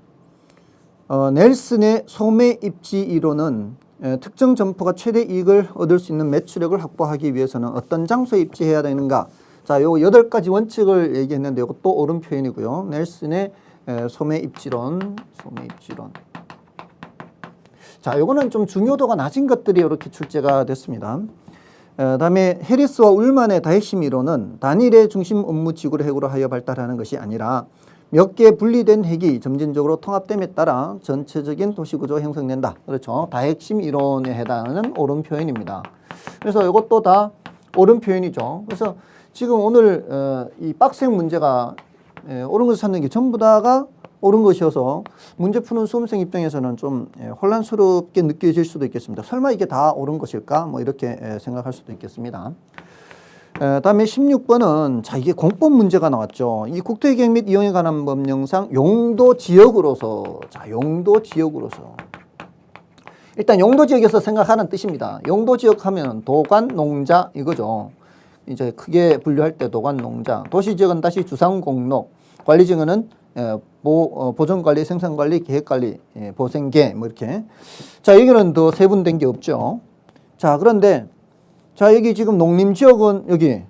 [SPEAKER 1] 넬슨의 소매 입지 이론은 특정 점포가 최대 이익을 얻을 수 있는 매출액을 확보하기 위해서는 어떤 장소에 입지해야 되는가. 자, 요 8가지 원칙을 얘기했는데 이것도 옳은 표현이고요. 넬슨의 소매 입지론. 자, 요거는 좀 중요도가 낮은 것들이 이렇게 출제가 됐습니다. 다음에 해리스와 울만의 다핵심 이론은 단일의 중심 업무 지구를 핵으로 하여 발달하는 것이 아니라 몇 개 분리된 핵이 점진적으로 통합됨에 따라 전체적인 도시구조가 형성된다. 그렇죠. 다핵심 이론에 해당하는 옳은 표현입니다. 그래서 이것도 다 옳은 표현이죠. 그래서 지금 오늘 이 빡생 문제가 옳은 것을 찾는 게 전부 다가 옳은 것이어서 문제 푸는 수험생 입장에서는 좀 혼란스럽게 느껴질 수도 있겠습니다. 설마 이게 다 옳은 것일까? 뭐 이렇게 생각할 수도 있겠습니다. 다음에 16번은 자, 이게 공법 문제가 나왔죠. 이 국토계획 및 이용에 관한 법령상 용도 지역으로서, 자, 용도 지역으로서. 일단 용도 지역에서 생각하는 뜻입니다. 용도 지역 하면 도관, 농자 이거죠. 이제 크게 분류할 때 도관, 농자. 도시 지역은 다시 주상, 공로. 관리 지역은 보존관리, 생산관리, 계획관리, 보생계 뭐 이렇게. 자, 여기는 더 세분된 게 없죠. 자, 그런데 자, 여기 지금 농림지역은 여기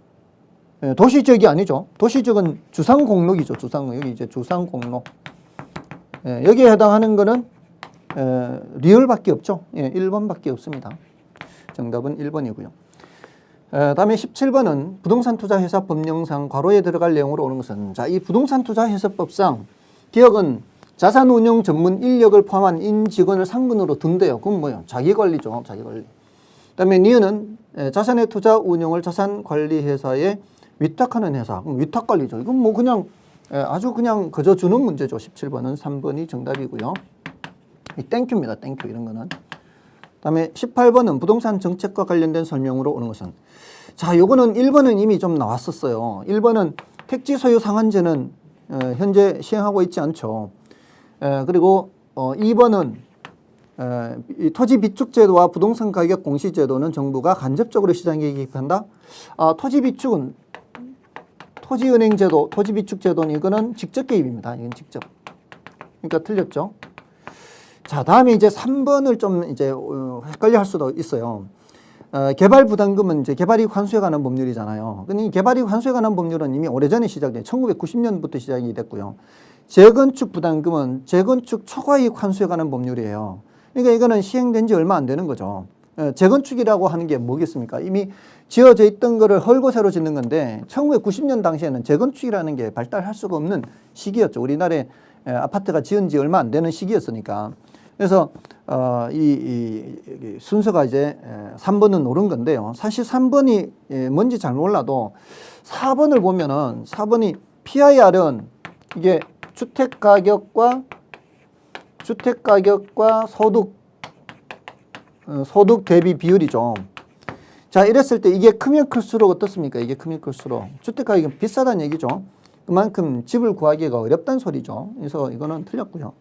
[SPEAKER 1] 도시지역이 아니죠. 도시지역은 주상공록이죠. 주상공록. 여기 이제 주상공록. 여기에 해당하는 거는 리얼밖에 없죠. 예, 1번밖에 없습니다. 정답은 1번이고요. 다음에 17번은 부동산 투자 회사 법령상 괄호에 들어갈 내용으로 오는 것은, 자, 이 부동산 투자 회사법상 기업은 자산 운용 전문 인력을 포함한 인직원을 상근으로 둔대요. 그건 뭐예요? 자기 관리죠. 자기 관리. 그다음에 니은은 자산의 투자 운용을 자산 관리 회사에 위탁하는 회사. 그럼 위탁 관리죠. 이건 뭐 그냥 아주 그냥 그저 주는 문제죠. 17번은 3번이 정답이고요. 이 땡큐입니다. 땡큐 이런 거는. 그다음에 18번은 부동산 정책과 관련된 설명으로 오는 것은, 자, 요거는 1번은 이미 좀 나왔었어요. 1번은 택지 소유 상한제는 현재 시행하고 있지 않죠. 그리고 2번은 이 토지 비축 제도와 부동산 가격 공시 제도는 정부가 간접적으로 시장에 개입한다. 토지 비축은 토지은행 제도, 토지 비축 제도는 이거는 직접 개입입니다. 이건 직접. 그러니까 틀렸죠. 자, 다음에 이제 3번을 좀 이제 헷갈려 할 수도 있어요. 개발 부담금은 이제 개발이익 환수에 관한 법률이잖아요. 근데 이 개발이익 환수에 관한 법률은 이미 오래전에 시작돼 1990년부터 시작이 됐고요. 재건축 부담금은 재건축 초과이익 환수에 관한 법률이에요. 그러니까 이거는 시행된 지 얼마 안 되는 거죠. 재건축이라고 하는 게 뭐겠습니까? 이미 지어져 있던 거를 헐고 새로 짓는 건데 1990년 당시에는 재건축이라는 게 발달할 수가 없는 시기였죠. 우리나라에 아파트가 지은 지 얼마 안 되는 시기였으니까. 그래서 이 순서가 이제 3번은 옳은 건데요. 사실 3번이 뭔지 잘 몰라도 4번을 보면은 4번이 PIR은 이게 주택가격과 소득 대비 비율이죠. 자, 이랬을 때 이게 크면 클수록 어떻습니까? 이게 크면 클수록 주택가격이 비싸다는 얘기죠. 그만큼 집을 구하기가 어렵다는 소리죠. 그래서 이거는 틀렸고요.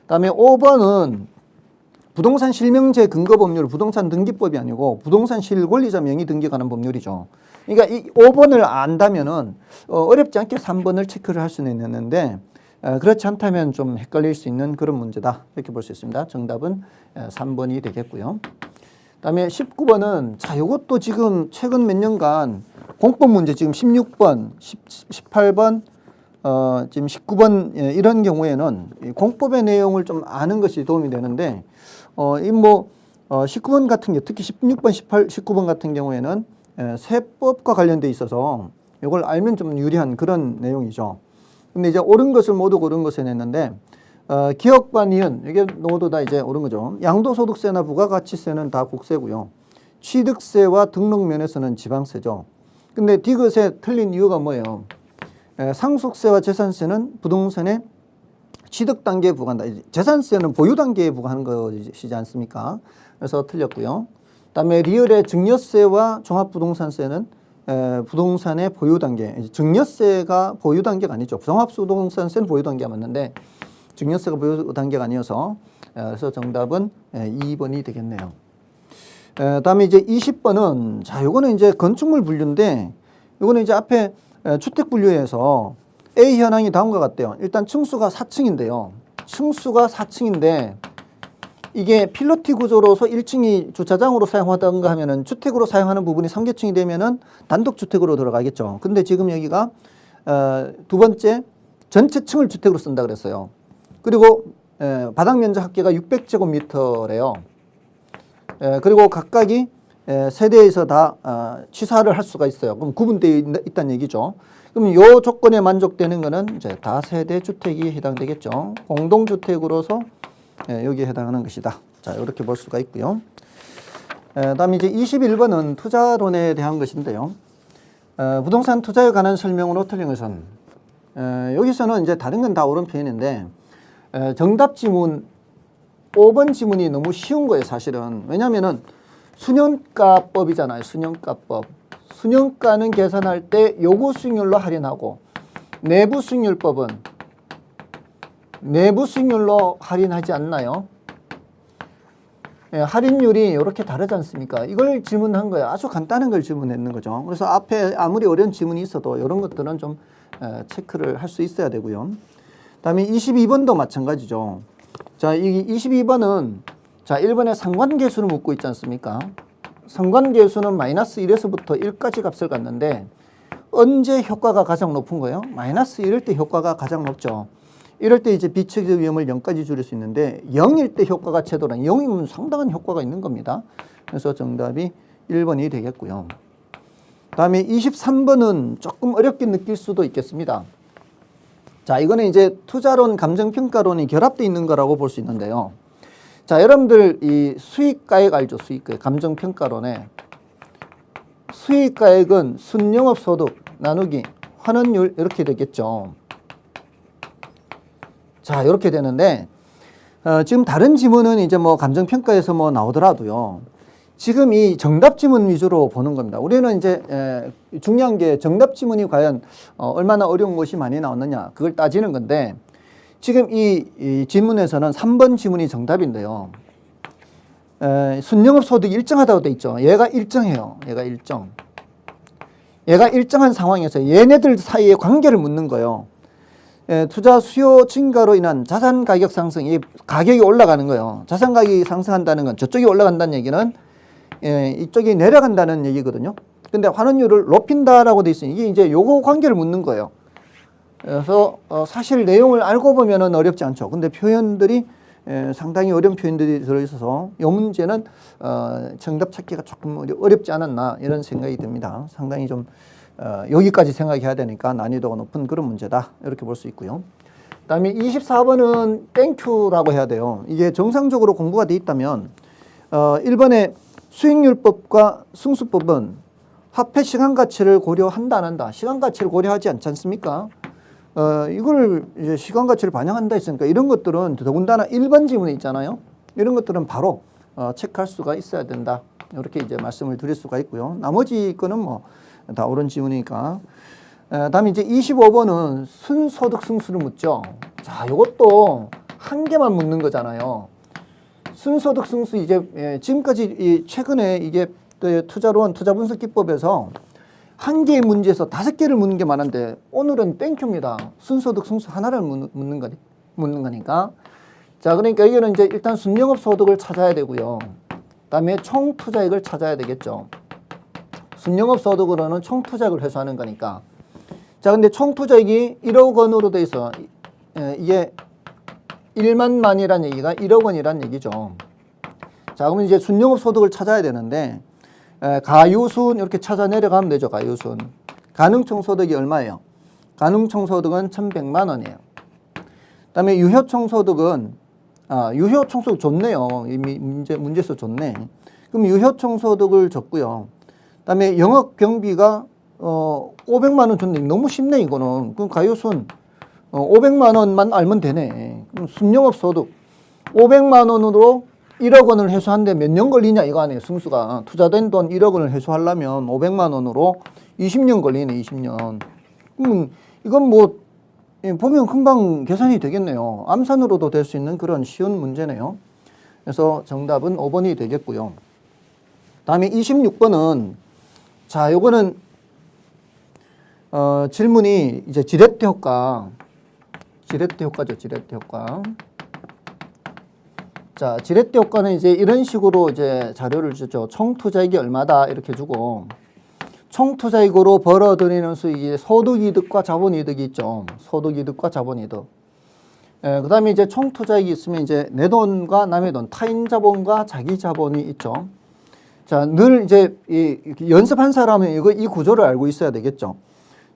[SPEAKER 1] 그다음에 5번은 부동산 실명제 근거 법률, 부동산 등기법이 아니고 부동산 실권리자 명의 등기에 관한 법률이죠. 그러니까 이 5번을 안다면은 어렵지 않게 3번을 체크를 할 수는 있는데 그렇지 않다면 좀 헷갈릴 수 있는 그런 문제다. 이렇게 볼 수 있습니다. 정답은 3번이 되겠고요. 그다음에 19번은 자, 이것도 지금 최근 몇 년간 공법 문제 지금 16번, 18번, 지금 19번 이런 경우에는 공법의 내용을 좀 아는 것이 도움이 되는데 이 뭐 19번 같은 게 특히 16번, 18, 19번 같은 경우에는 세법과 관련돼 있어서 이걸 알면 좀 유리한 그런 내용이죠. 근데 이제 옳은 것을 모두 고른 것에 냈는데 기업과 니은 이게 모두 다 이제 옳은 거죠. 양도소득세나 부가가치세는 다 국세고요. 취득세와 등록 면에서는 지방세죠. 근데 디귿에 틀린 이유가 뭐예요? 상속세와 재산세는 부동산의 취득 단계에 부과한다. 재산세는 보유 단계에 부과하는 것이지 않습니까? 그래서 틀렸고요. 그다음에 리을의 증여세와 종합부동산세는 부동산의 보유 단계. 증여세가 보유 단계가 아니죠. 종합부동산세는 보유 단계가 맞는데 증여세가 보유 단계가 아니어서 그래서 정답은 2번이 되겠네요. 다음에 이제 20번은 자, 요거는 이제 건축물 분류인데 요거는 이제 앞에 주택 분류에서 A 현황이 다음과 같대요. 일단 층수가 4층인데요. 층수가 4층인데 이게 필로티 구조로서 1층이 주차장으로 사용하던가 하면은 주택으로 사용하는 부분이 3계층이 되면은 단독주택으로 들어가겠죠. 근데 지금 여기가 두 번째 전체 층을 주택으로 쓴다 그랬어요. 그리고 바닥 면적 합계가 600제곱미터래요. 그리고 각각이 세대에서 다 취사를 할 수가 있어요. 그럼 구분되어 있다는 얘기죠. 그럼 이 조건에 만족되는 거는 이제 다세대 주택이 해당되겠죠. 공동주택으로서 여기에 해당하는 것이다. 자, 이렇게 볼 수가 있고요. 다음에 이제 21번은 투자론에 대한 것인데요. 부동산 투자에 관한 설명으로 틀린 것은 여기서는 이제 다른 건 다 옳은 표현인데 정답 지문 5번 지문이 너무 쉬운 거예요, 사실은. 왜냐면은 순현가법이잖아요. 순현가법. 순현가는 계산할 때 요구 수익률로 할인하고 내부 수익률법은 내부 수익률로 할인하지 않나요? 할인율이 이렇게 다르지 않습니까? 이걸 질문한 거예요. 아주 간단한 걸 질문했는 거죠. 그래서 앞에 아무리 어려운 지문이 있어도 이런 것들은 좀 체크를 할 수 있어야 되고요. 다음에 22번도 마찬가지죠. 자, 이 22번은 자, 1번에 상관계수를 묻고 있지 않습니까? 상관계수는 마이너스 1에서부터 1까지 값을 갖는데 언제 효과가 가장 높은 거예요? 마이너스 1일 때 효과가 가장 높죠. 이럴 때 이제 비측적 위험을 0까지 줄일 수 있는데 0일 때 효과가 최대로 0이면 상당한 효과가 있는 겁니다. 그래서 정답이 1번이 되겠고요. 다음에 23번은 조금 어렵게 느낄 수도 있겠습니다. 자, 이거는 이제 투자론, 감정평가론이 결합되어 있는 거라고 볼 수 있는데요. 자, 여러분들 이 수익가액 알죠? 수익가액. 감정평가론에 수익가액은 순영업소득 나누기 환원율 이렇게 되겠죠. 자, 이렇게 되는데 지금 다른 지문은 이제 뭐 감정평가에서 뭐 나오더라도요. 지금 이 정답 지문 위주로 보는 겁니다. 우리는 이제 중요한 게 정답 지문이 과연 얼마나 어려운 것이 많이 나왔느냐 그걸 따지는 건데 지금 이 지문에서는 3번 지문이 정답인데요. 순영업 소득이 일정하다고 돼 있죠. 얘가 일정해요. 얘가 일정. 얘가 일정한 상황에서 얘네들 사이의 관계를 묻는 거예요. 투자 수요 증가로 인한 자산 가격 상승, 이 가격이 올라가는 거예요. 자산 가격이 상승한다는 건 저쪽이 올라간다는 얘기는 이쪽이 내려간다는 얘기거든요. 근데 환원율을 높인다라고 돼 있으니 이게 이제 요거 관계를 묻는 거예요. 그래서 사실 내용을 알고 보면은 어렵지 않죠. 근데 표현들이 상당히 어려운 표현들이 들어있어서 이 문제는 정답 찾기가 조금 어렵지 않았나 이런 생각이 듭니다. 상당히 좀 여기까지 생각해야 되니까 난이도가 높은 그런 문제다 이렇게 볼 수 있고요. 그 다음에 24번은 땡큐라고 해야 돼요. 이게 정상적으로 공부가 돼 있다면 1번에 수익률법과 승수법은 화폐 시간가치를 고려한다 안 한다. 시간가치를 고려하지 않지 않습니까? 이걸 이제 시간가치를 반영한다 했으니까 이런 것들은 더군다나 1번 지문에 있잖아요. 이런 것들은 바로 체크할 수가 있어야 된다. 이렇게 이제 말씀을 드릴 수가 있고요. 나머지 거는 뭐 다 옳은 지문이니까. 다음에 이제 25번은 순소득 승수를 묻죠. 자, 이것도 한 개만 묻는 거잖아요. 순소득 승수 이제 지금까지 최근에 이게 투자론 투자분석 기법에서 한 개의 문제에서 5개를 묻는 게 많은데 오늘은 땡큐입니다. 순소득 승수 하나를 묻는 거니까. 자, 그러니까 이거는 이제 일단 순영업 소득을 찾아야 되고요. 그다음에 총 투자액을 찾아야 되겠죠. 순영업 소득으로는 총 투자액을 회수하는 거니까. 자, 근데 총 투자액이 1억 원으로 돼 있어. 이게 1만 만이란 얘기가 1억 원이란 얘기죠. 자, 그러면 이제 순영업 소득을 찾아야 되는데 가유순 이렇게 찾아 내려가면 되죠. 가유순. 가능총 소득이 얼마예요? 가능총 소득은 1,100만 원이에요. 그다음에 유효총 소득은 유효총 소득 좋네요. 이미 문제에서 좋네. 그럼 유효총 소득을 줬고요. 그다음에 영업 경비가 500만 원 줬네. 너무 쉽네 이거는. 그럼 가유순 500만 원만 알면 되네. 그럼 순영업 소득 500만 원으로 1억 원을 회수하는데 몇 년 걸리냐 이거 아니에요. 승수가. 투자된 돈 1억 원을 회수하려면 500만 원으로 20년 걸리네. 20년. 이건 뭐 보면 금방 계산이 되겠네요. 암산으로도 될 수 있는 그런 쉬운 문제네요. 그래서 정답은 5번이 되겠고요. 다음에 26번은 자, 요거는 질문이 이제 지렛대 효과죠. 지렛대 효과. 자, 지렛대 효과는 이제 이런 식으로 이제 자료를 주죠. 총 투자액이 얼마다 이렇게 주고 총 투자액으로 벌어들이는 수익이 소득이득과 자본이득이 있죠. 소득이득과 자본이득. 그다음에 이제 총 투자액이 있으면 이제 내 돈과 남의 돈, 타인 자본과 자기 자본이 있죠. 자, 늘 이제 연습한 사람은 이 구조를 알고 있어야 되겠죠.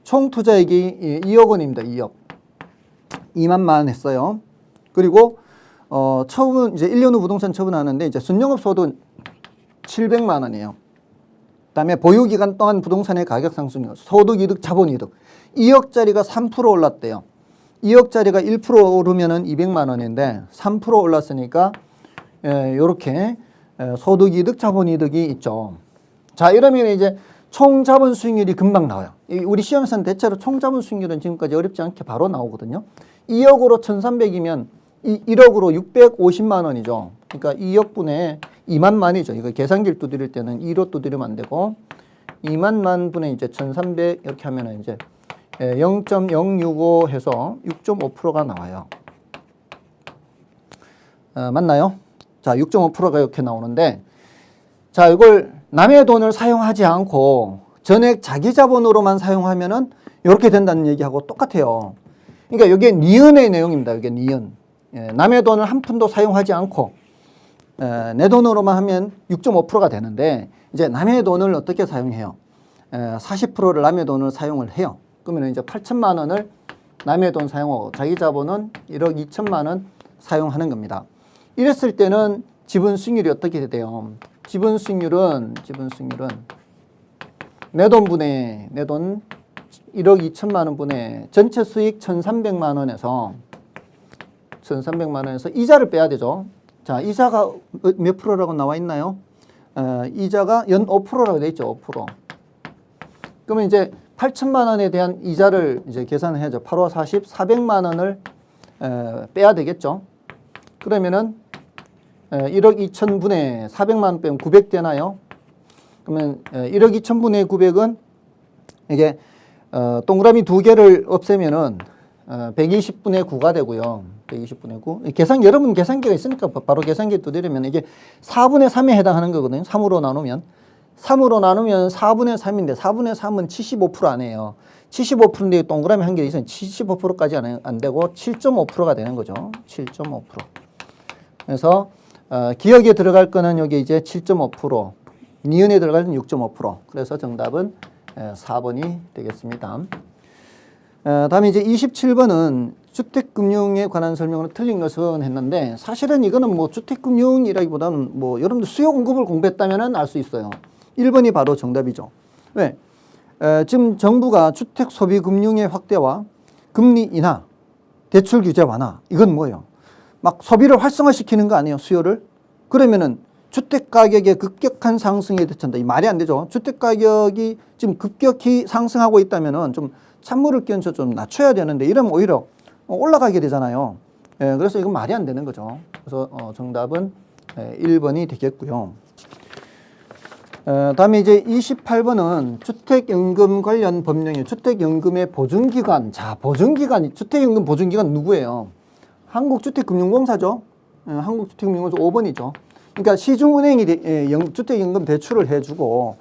[SPEAKER 1] 총 투자액이 2억 원입니다. 2억. 2만만 했어요. 그리고 처분 이제 1년 후 부동산 처분하는데 이제 순영업 소득은 700만 원이에요. 그다음에 보유 기간 동안 부동산의 가격 상승률, 소득 이득, 자본 이득. 2억짜리가 3% 올랐대요. 2억짜리가 1% 오르면은 200만 원인데 3% 올랐으니까 요렇게 소득 이득, 자본 이득이 있죠. 자, 이러면 이제 총 자본 수익률이 금방 나와요. 우리 시험에서는 대체로 총 자본 수익률은 지금까지 어렵지 않게 바로 나오거든요. 2억으로 1,300이면 1억으로 650만 원이죠. 그러니까 2억분의 2만 만이죠. 이거 계산기를 두드릴 때는 2로 두드리면 안 되고 2만 만 분의 이제 1,300 이렇게 하면은 이제 0.065 해서 6.5%가 나와요. 맞나요? 자, 6.5%가 이렇게 나오는데 자, 이걸 남의 돈을 사용하지 않고 전액 자기 자본으로만 사용하면은 이렇게 된다는 얘기하고 똑같아요. 그러니까 이게 니은의 내용입니다. 이게 니은. 예, 남의 돈을 한 푼도 사용하지 않고 내 돈으로만 하면 6.5%가 되는데 이제 남의 돈을 어떻게 사용해요? 40%를 남의 돈을 사용을 해요. 그러면 이제 8천만 원을 남의 돈 사용하고 자기 자본은 1억 2천만 원 사용하는 겁니다. 이랬을 때는 지분 수익률이 어떻게 돼요? 지분 수익률은 내 돈 분의 내 돈 1억 2천만 원 분의 전체 수익 1,300만 원에서 이자를 빼야 되죠. 자, 이자가 몇 프로라고 나와 있나요? 이자가 연 5%라고 돼 있죠. 5%. 그러면 이제 8천만 원에 대한 이자를 이제 계산을 해야죠. 8호 40, 400만 원을 빼야 되겠죠. 그러면은 1억 2천 분의 400만 원 빼면 900 되나요? 그러면 1억 2천 분의 900은 이게 동그라미 두 개를 없애면은 120분의 9가 되고요. 120분의 9. 여러분 계산기가 있으니까 바로 계산기에 두드리면 이게 4분의 3에 해당하는 거거든요. 3으로 나누면 4분의 3인데 4분의 3은 75% 아니에요. 75%인데 동그라미 한 개 있으면 75%까지 안 되고 7.5%가 되는 거죠. 7.5%. 그래서 기억에 들어갈 거는 여기 이제 7.5%, 니은에 들어갈 건 6.5%. 그래서 정답은 4번이 되겠습니다. 다음에 이제 27번은 주택금융에 관한 설명으로 틀린 것은 했는데 사실은 이거는 뭐 주택금융이라기보다는 뭐 여러분들 수요공급을 공부했다면 알 수 있어요. 1번이 바로 정답이죠. 왜? 지금 정부가 주택소비금융의 확대와 금리 인하, 대출 규제 완화 이건 뭐예요? 막 소비를 활성화시키는 거 아니에요? 수요를? 그러면은 주택가격의 급격한 상승에 대처한다. 이 말이 안 되죠. 주택가격이 지금 급격히 상승하고 있다면은 좀 찬물을 끼얹어 좀 낮춰야 되는데 이러면 오히려 올라가게 되잖아요. 예, 그래서 이건 말이 안 되는 거죠. 그래서 정답은 1번이 되겠고요. 다음에 이제 28번은 주택연금 관련 법령이에요. 주택연금의 보증기관. 자, 보증기관, 주택연금 보증기관 누구예요? 한국주택금융공사죠. 한국주택금융공사 5번이죠. 그러니까 시중은행이 주택연금 대출을 해주고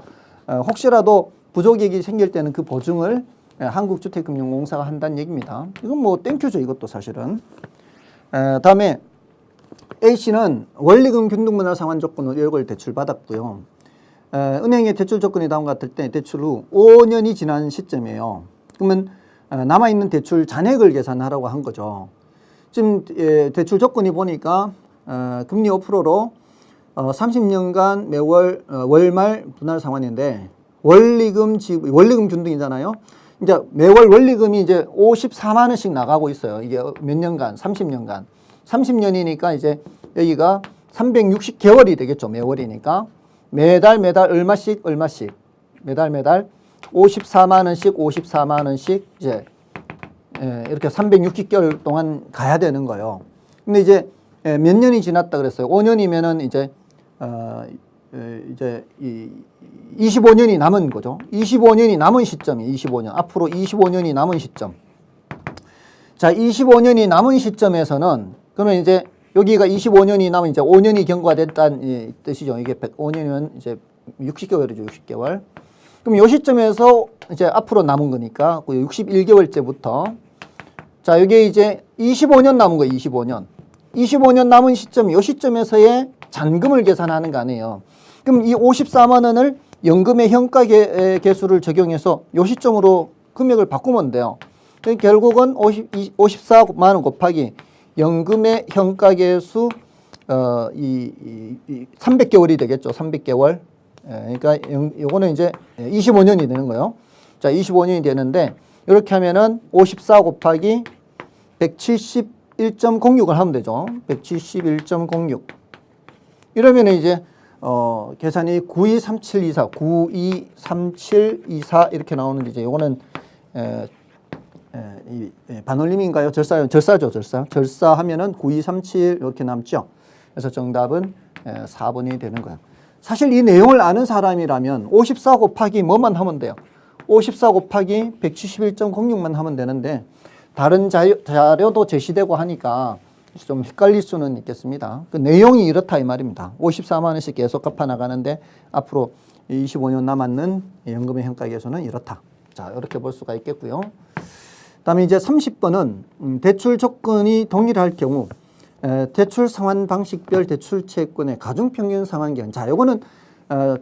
[SPEAKER 1] 혹시라도 부족액이 생길 때는 그 보증을 한국주택금융공사가 한다는 얘기입니다. 이건 뭐 땡큐죠. 이것도 사실은. 다음에 A씨는 원리금 균등분할 상환 조건으로 1억을 대출받았고요. 은행의 대출 조건이 다음과 같을 때 대출 후 5년이 지난 시점이에요. 그러면 남아있는 대출 잔액을 계산하라고 한 거죠. 지금 대출 조건이 보니까 금리 5%로 30년간 매월 월말 분할 상환인데 원리금 균등이잖아요. 이제 매월 원리금이 이제 54만 원씩 나가고 있어요. 이게 몇 년간? 30년간. 30년이니까 이제 여기가 360개월이 되겠죠. 매월이니까. 매달 얼마씩 매달 54만 원씩 이제 이렇게 360개월 동안 가야 되는 거예요. 근데 이제 몇 년이 지났다 그랬어요. 5년이면은 이제 25년이 남은 거죠. 25년이 남은 시점이 25년. 앞으로 25년이 남은 시점. 자, 25년이 남은 시점에서는 그러면 이제 여기가 25년이 남은 이제 5년이 경과가 됐다는 뜻이죠. 이게 5년이면 이제 60개월이죠. 60개월. 그럼 이 시점에서 이제 앞으로 남은 거니까 61개월째부터 자, 여기 이제 25년 남은 거예요. 25년 남은 시점, 이 시점에서의 잔금을 계산하는 거 아니에요. 그럼 이 54만 원을 연금의 현가 계수를 적용해서 이 시점으로 금액을 바꾸면 돼요. 결국은 54만 원 곱하기 연금의 현가 계수 300개월이 되겠죠. 300개월. 그러니까 요거는 이제 25년이 되는 거예요. 자, 25년이 되는데 이렇게 하면은 54 곱하기 171.06을 하면 되죠. 171.06. 이러면 이제 계산이 923724, 923724 이렇게 나오는데 이제 요거는 반올림인가요? 절사죠. 절사하면은 9237 이렇게 남죠. 그래서 정답은 4번이 되는 거예요. 사실 이 내용을 아는 사람이라면 54 곱하기 뭐만 하면 돼요. 54 곱하기 171.06만 하면 되는데 다른 자료도 제시되고 하니까 좀 헷갈릴 수는 있겠습니다. 그 내용이 이렇다 이 말입니다. 54만 원씩 계속 갚아 나가는데 앞으로 25년 남았는 연금의 현가 계수는 이렇다. 자, 이렇게 볼 수가 있겠고요. 그다음에 이제 30번은 대출 조건이 동일할 경우 대출 상환 방식별 대출 채권의 가중평균 상환 기간. 자, 요거는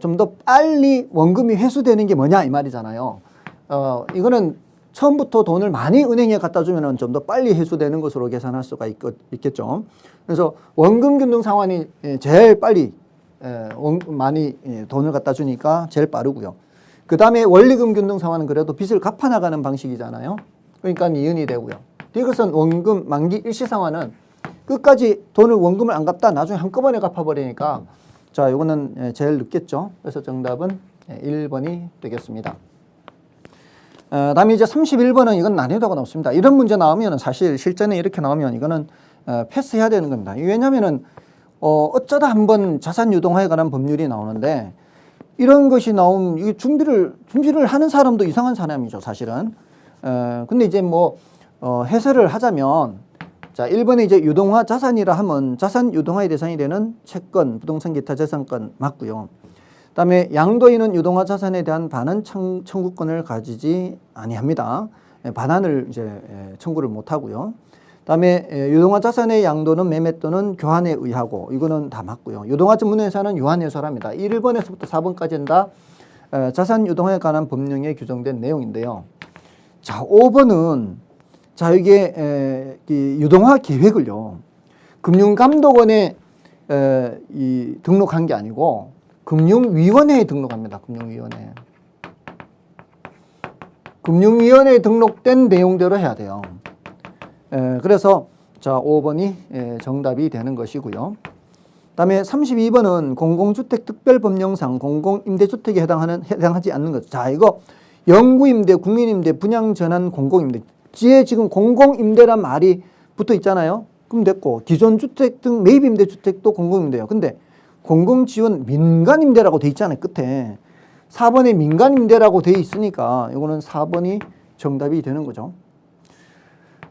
[SPEAKER 1] 좀 더 빨리 원금이 회수되는 게 뭐냐 이 말이잖아요. 이거는 처음부터 돈을 많이 은행에 갖다 주면은 좀 더 빨리 회수되는 것으로 계산할 수가 있겠죠. 그래서 원금 균등 상환이 제일 빨리 많이 돈을 갖다 주니까 제일 빠르고요. 그 다음에 원리금 균등 상환은 그래도 빚을 갚아 나가는 방식이잖아요. 그러니까 이은이 되고요. 이것은 원금 만기 일시 상환은 끝까지 돈을 원금을 안 갚다 나중에 한꺼번에 갚아버리니까 자, 이거는 제일 늦겠죠. 그래서 정답은 1번이 되겠습니다. 다음에 이제 31번은 이건 난이도가 높습니다. 이런 문제 나오면 사실 실전에 이렇게 나오면 이거는 패스해야 되는 겁니다. 왜냐하면은 어쩌다 한번 자산 유동화에 관한 법률이 나오는데 이런 것이 나오면 이게 준비를 하는 사람도 이상한 사람이죠, 사실은. 근데 이제 뭐 해설을 하자면 자, 1번에 이제 유동화 자산이라 하면 자산 유동화의 대상이 되는 채권, 부동산 기타 재산권 맞고요. 그다음에 양도인은 유동화 자산에 대한 반환 청구권을 가지지 아니합니다. 반환을 이제 청구를 못 하고요. 그다음에 유동화 자산의 양도는 매매 또는 교환에 의하고 이거는 다 맞고요. 유동화 전문회사는 유한회사랍니다. 1번에서부터 4번까지는 다 자산 유동화에 관한 법령에 규정된 내용인데요. 자, 5번은 자, 이게 이 유동화 계획을요. 금융감독원에 등록한 게 아니고 금융위원회에 등록합니다. 금융위원회에 등록된 내용대로 해야 돼요. 그래서 자, 5번이 정답이 되는 것이고요. 그다음에 32번은 공공주택 특별법령상 공공임대주택에 해당하지 않는 것. 자, 이거 영구임대, 국민임대, 분양전환 공공임대. 뒤에 지금 공공임대란 말이 붙어 있잖아요. 그럼 됐고 기존 주택 등 매입임대 주택도 공공임대예요. 근데 공공지원 민간임대라고 돼 있잖아요. 끝에 4번에 민간임대라고 돼 있으니까 이거는 4번이 정답이 되는 거죠.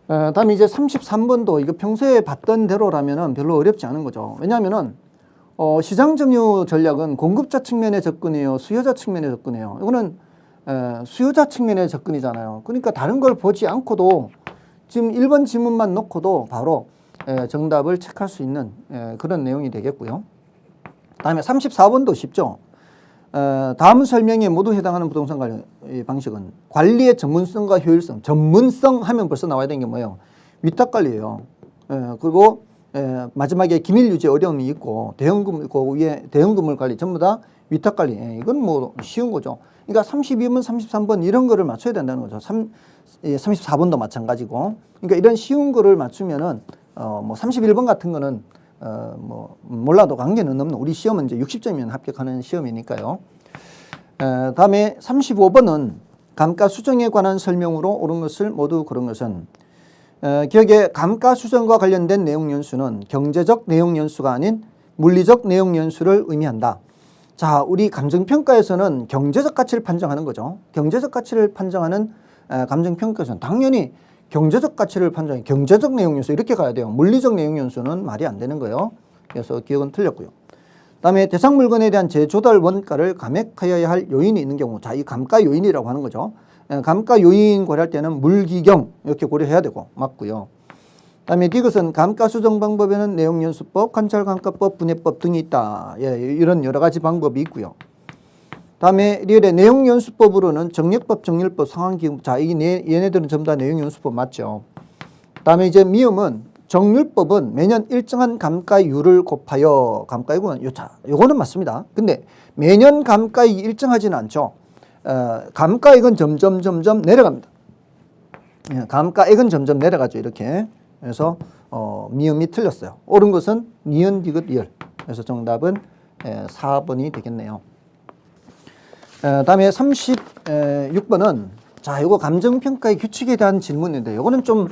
[SPEAKER 1] 다음에 이제 33번도 이거 평소에 봤던 대로라면은 별로 어렵지 않은 거죠. 왜냐하면은 시장 점유 전략은 공급자 측면의 접근이에요, 수요자 측면의 접근이에요. 이거는 수요자 측면의 접근이잖아요. 그러니까 다른 걸 보지 않고도 지금 1번 지문만 놓고도 바로 정답을 체크할 수 있는 그런 내용이 되겠고요. 다음에 34번도 쉽죠. 다음 설명에 모두 해당하는 부동산 관리 방식은 관리의 전문성과 효율성. 전문성 하면 벌써 나와야 되는 게 뭐예요? 위탁관리예요. 그리고 마지막에 기밀 유지 어려움이 있고 대형금 있고 위에 대형금을 관리 전부 다 위탁관리. 이건 뭐 쉬운 거죠. 그러니까 32번, 33번 이런 거를 맞춰야 된다는 거죠. 34번도 마찬가지고. 그러니까 이런 쉬운 거를 맞추면은 뭐 31번 같은 거는 뭐 몰라도 관계는 없는 우리 시험은 이제 60점이면 합격하는 시험이니까요. 다음에 35번은 감가 수정에 관한 설명으로 옳은 것을 모두 고른 것은 기억에 감가 수정과 관련된 내용 연수는 경제적 내용 연수가 아닌 물리적 내용 연수를 의미한다. 자, 우리 감정평가에서는 경제적 가치를 판정하는 거죠. 경제적 가치를 판정하는 감정평가에서는 당연히 경제적 가치를 판정해 경제적 내용 연수 이렇게 가야 돼요. 물리적 내용 연수는 말이 안 되는 거예요. 그래서 기억은 틀렸고요. 그다음에 대상 물건에 대한 재조달 원가를 감액하여야 할 요인이 있는 경우, 자, 이 감가 요인이라고 하는 거죠. 감가 요인 고려할 때는 물기경 이렇게 고려해야 되고 맞고요. 그다음에 이것은 감가 수정 방법에는 내용 연수법, 관찰감가법, 분해법 등이 있다. 이런 여러 가지 방법이 있고요. 다음에 리얼의 내용연수법으로는 정력법, 정률법, 상환기금. 자, 얘네들은 전부 다 내용연수법 맞죠. 다음에 이제 미음은 정률법은 매년 일정한 감가율을 곱하여 감가액은 요거는 맞습니다. 근데 매년 감가액이 일정하지는 않죠. 감가액은 점점 내려갑니다. 감가액은 점점 내려가죠. 이렇게. 그래서 미음이 틀렸어요. 옳은 것은 니은, 디귿, 리얼. 그래서 정답은 4번이 되겠네요. 다음에 36번은 자, 이거 감정평가의 규칙에 대한 질문인데 이거는 좀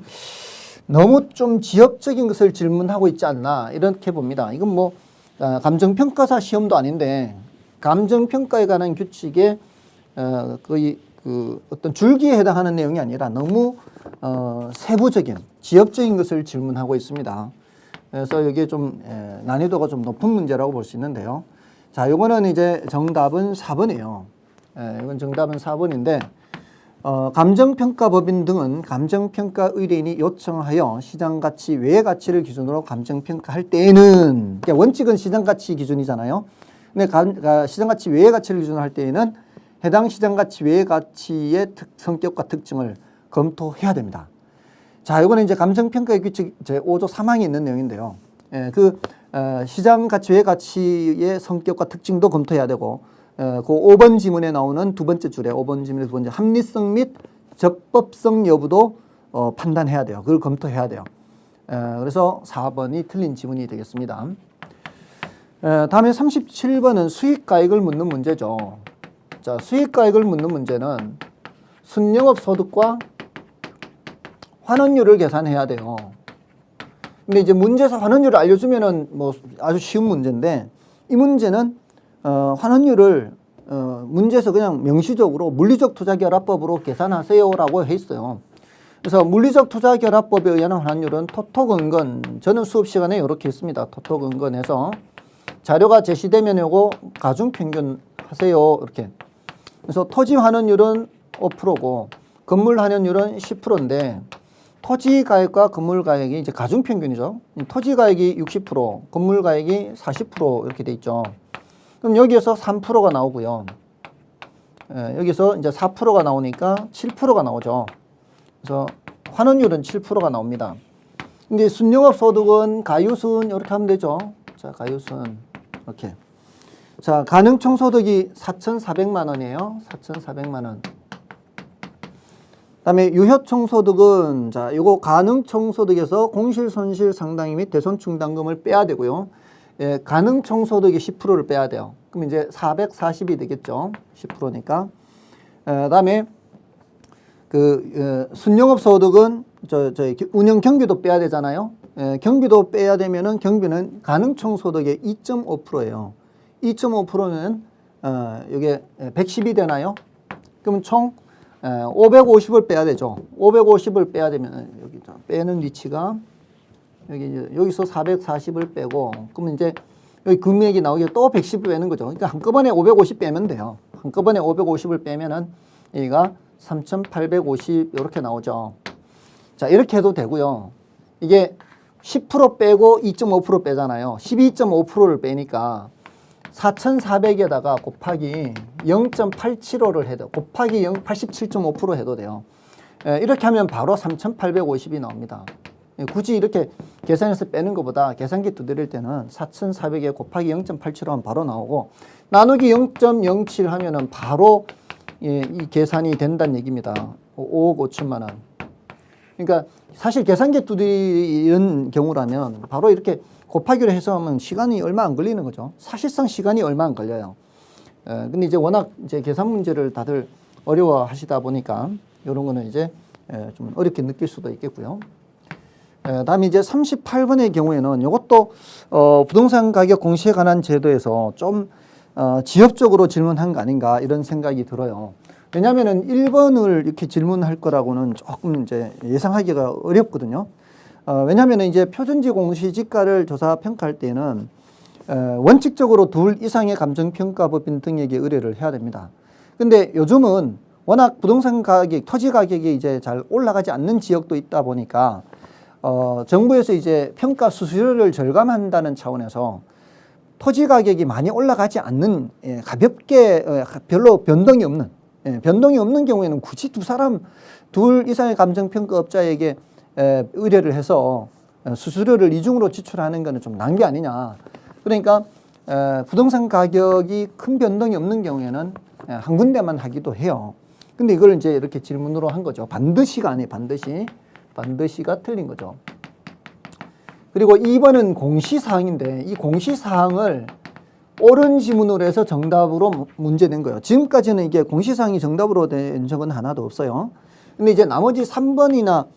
[SPEAKER 1] 너무 좀 지역적인 것을 질문하고 있지 않나 이렇게 봅니다. 이건 뭐 감정평가사 시험도 아닌데 감정평가에 관한 규칙에 거의 그 어떤 줄기에 해당하는 내용이 아니라 너무 세부적인 지역적인 것을 질문하고 있습니다. 그래서 이게 좀 난이도가 좀 높은 문제라고 볼 수 있는데요. 자, 요거는 이제 정답은 4번이에요. 이건 정답은 4번인데 감정평가법인 등은 감정평가 의뢰인이 요청하여 시장가치 외의 가치를 기준으로 감정평가할 때에는, 그러니까 원칙은 시장가치 기준이잖아요. 근데 시장가치 외의 가치를 기준으로 할 때에는 해당 시장가치 외의 가치의 성격과 특징을 검토해야 됩니다. 자, 이거는 이제 감정평가의 규칙 제5조 3항에 있는 내용인데요. 시장가치 외의 가치의 성격과 특징도 검토해야 되고, 그 5번 지문에 나오는 두 번째 줄에 5번 지문의 두 번째 합리성 및 적법성 여부도 판단해야 돼요. 그걸 검토해야 돼요. 그래서 4번이 틀린 지문이 되겠습니다. 다음에 37번은 수익가액을 묻는 문제죠. 자, 수익가액을 묻는 문제는 순영업 소득과 환원율을 계산해야 돼요. 근데 이제 문제에서 환원율을 알려주면은 뭐 아주 쉬운 문제인데, 이 문제는 환원율을 문제에서 그냥 명시적으로 물리적 투자결합법으로 계산하세요라고 해 있어요. 그래서 물리적 투자결합법에 의한 환원율은 토토근건, 저는 수업 시간에 이렇게 했습니다. 토토근건해서 자료가 제시되면 요거 가중평균 하세요 이렇게. 그래서 토지 환원율은 5%고 건물 환원율은 10%인데 토지 가액과 건물 가액이 이제 가중평균이죠. 토지 가액이 60%, 건물 가액이 40% 이렇게 돼 있죠. 그럼 여기에서 3%가 나오고요. 여기서 이제 4%가 나오니까 7%가 나오죠. 그래서 환원율은 7%가 나옵니다. 근데 순영업 소득은 가유순 이렇게 하면 되죠. 자, 가유순 이렇게. 자, 가능총소득이 4,400만 원이에요. 4,400만 원. 그다음에 유효총소득은 자, 요거 가능총소득에서 공실손실 상당히 및 대손충당금을 빼야 되고요. 가능총소득이 10%를 빼야 돼요. 그럼 이제 440이 되겠죠. 10%니까. 그다음에 순영업 소득은 운영 경비도 빼야 되잖아요. 경비도 빼야 되면은 경비는 가능총소득의 2.5%예요. 2.5%는 이게 110이 되나요? 그럼 총 550을 빼야 되죠. 550을 빼야 되면 여기 빼는 위치가 여기서 440을 빼고, 그러면 이제 여기 금액이 나오게 또 110을 빼는 거죠. 그러니까 한꺼번에 550 빼면 돼요. 한꺼번에 550을 빼면은 여기가 3,850 이렇게 나오죠. 자, 이렇게 해도 되고요. 이게 10% 빼고 2.5% 빼잖아요. 12.5%를 빼니까 4,400에다가 곱하기 0.875를 해도 곱하기 87.5% 해도 돼요. 이렇게 하면 바로 3,850이 나옵니다. 굳이 이렇게 계산해서 빼는 것보다 계산기 두드릴 때는 4,400에 곱하기 0.87 하면 바로 나오고, 나누기 0.07 하면은 바로 이 계산이 된다는 얘기입니다. 5억 5천만 원. 그러니까 사실 계산기 두드리는 경우라면 바로 이렇게 곱하기를 해서 하면 시간이 얼마 안 걸리는 거죠. 사실상 시간이 얼마 안 걸려요. 근데 이제 워낙 이제 계산 문제를 다들 어려워 하시다 보니까 이런 거는 이제 좀 어렵게 느낄 수도 있겠고요. 다음에 이제 38번의 경우에는 이것도 부동산 가격 공시에 관한 제도에서 좀 지엽적으로 질문한 거 아닌가 이런 생각이 들어요. 왜냐하면은 1번을 이렇게 질문할 거라고는 조금 이제 예상하기가 어렵거든요. 왜냐하면은 이제 표준지 공시지가를 조사 평가할 때는 원칙적으로 2 이상의 감정평가법인 등에게 의뢰를 해야 됩니다. 근데 요즘은 워낙 부동산 가격, 토지 가격이 이제 잘 올라가지 않는 지역도 있다 보니까 정부에서 이제 평가 수수료를 절감한다는 차원에서 토지 가격이 많이 올라가지 않는 가볍게 별로 변동이 없는 경우에는 굳이 2 이상의 감정평가업자에게 의뢰를 해서 수수료를 이중으로 지출하는 것은 좀 난 게 아니냐. 그러니까 부동산 가격이 큰 변동이 없는 경우에는 한 군데만 하기도 해요. 근데 이걸 이제 이렇게 질문으로 한 거죠. 반드시가 아니에요. 반드시가 틀린 거죠. 그리고 2번은 공시사항인데 이 공시사항을 옳은 지문으로 해서 정답으로 문제 낸 거예요. 지금까지는 이게 공시사항이 정답으로 된 적은 하나도 없어요. 근데 이제 나머지 3번이나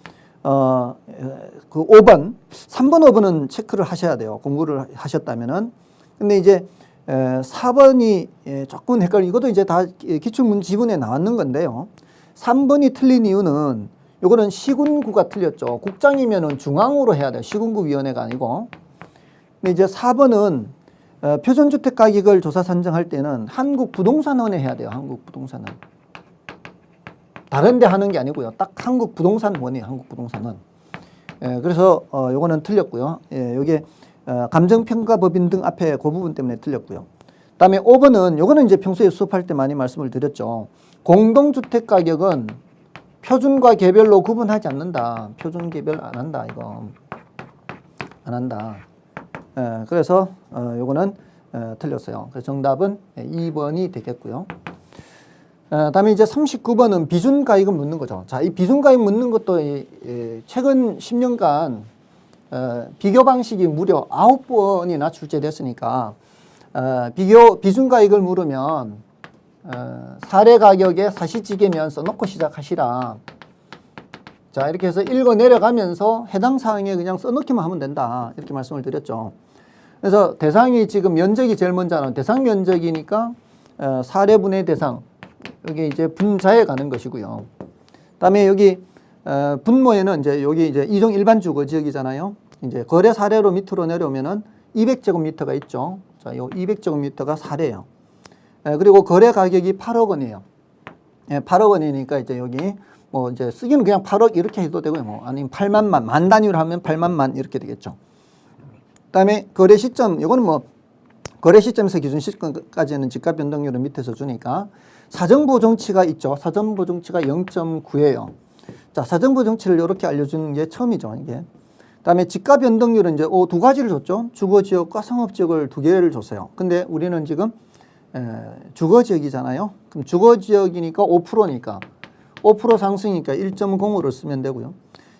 [SPEAKER 1] 그 5번, 3번, 5번은 체크를 하셔야 돼요. 공부를 하셨다면은. 근데 이제 4번이 조금 헷갈리고, 이것도 이제 다 기출문 지문에 나왔는 건데요. 3번이 틀린 이유는 요거는 시군구가 틀렸죠. 국장이면은 중앙으로 해야 돼요. 시군구위원회가 아니고. 근데 이제 4번은 표준주택 가격을 조사 산정할 때는 한국부동산원에 해야 돼요. 한국부동산원. 다른 데 하는 게 아니고요. 딱 한국 부동산원이에요. 한국 부동산원. 예, 그래서 요거는 틀렸고요. 예, 요게 감정평가법인 등 앞에 그 부분 때문에 틀렸고요. 그다음에 5번은 요거는 이제 평소에 수업할 때 많이 말씀을 드렸죠. 공동주택 가격은 표준과 개별로 구분하지 않는다. 표준 개별 안 한다. 이거 안 한다. 예, 그래서 요거는 틀렸어요. 그래서 정답은 2번이 되겠고요. 다음에 이제 39번은 비준가액을 묻는 거죠. 자, 이 비준가액 묻는 것도 최근 10년간 비교 방식이 무려 9번이나 출제됐으니까 비준가액을 물으면 사례 가격에 사실지계면 써놓고 시작하시라. 자, 이렇게 해서 읽어 내려가면서 해당 사항에 그냥 써놓기만 하면 된다. 이렇게 말씀을 드렸죠. 그래서 대상이 지금 면적이 제일 먼저 하는 대상 면적이니까 사례분의 대상. 여기 이제 분자에 가는 것이고요. 그다음에 여기 분모에는 이제 여기 이제 이종 일반 주거 지역이잖아요. 이제 거래 사례로 밑으로 내려오면은 200제곱미터가 있죠. 자, 요 200제곱미터가 사례예요. 그리고 거래 가격이 8억 원이에요. 예, 8억 원이니까 이제 여기 뭐 이제 쓰기는 그냥 8억 이렇게 해도 되고요. 뭐 아니면 8만만 만 단위로 하면 8만만 이렇게 되겠죠. 그다음에 거래 시점 이거는 뭐 거래 시점에서 기준 시점까지는 집값 변동률을 밑에서 주니까 사정보정치가 있죠. 사정보정치가 0.9예요. 자, 사정보정치를 이렇게 알려주는 게 처음이죠. 이게. 그다음에 집값 변동률은 이제 두 가지를 줬죠. 주거지역과 상업지역을 두 개를 줬어요. 근데 우리는 지금 주거지역이잖아요. 그럼 주거지역이니까 5%니까 5% 상승이니까 1.0을 쓰면 되고요.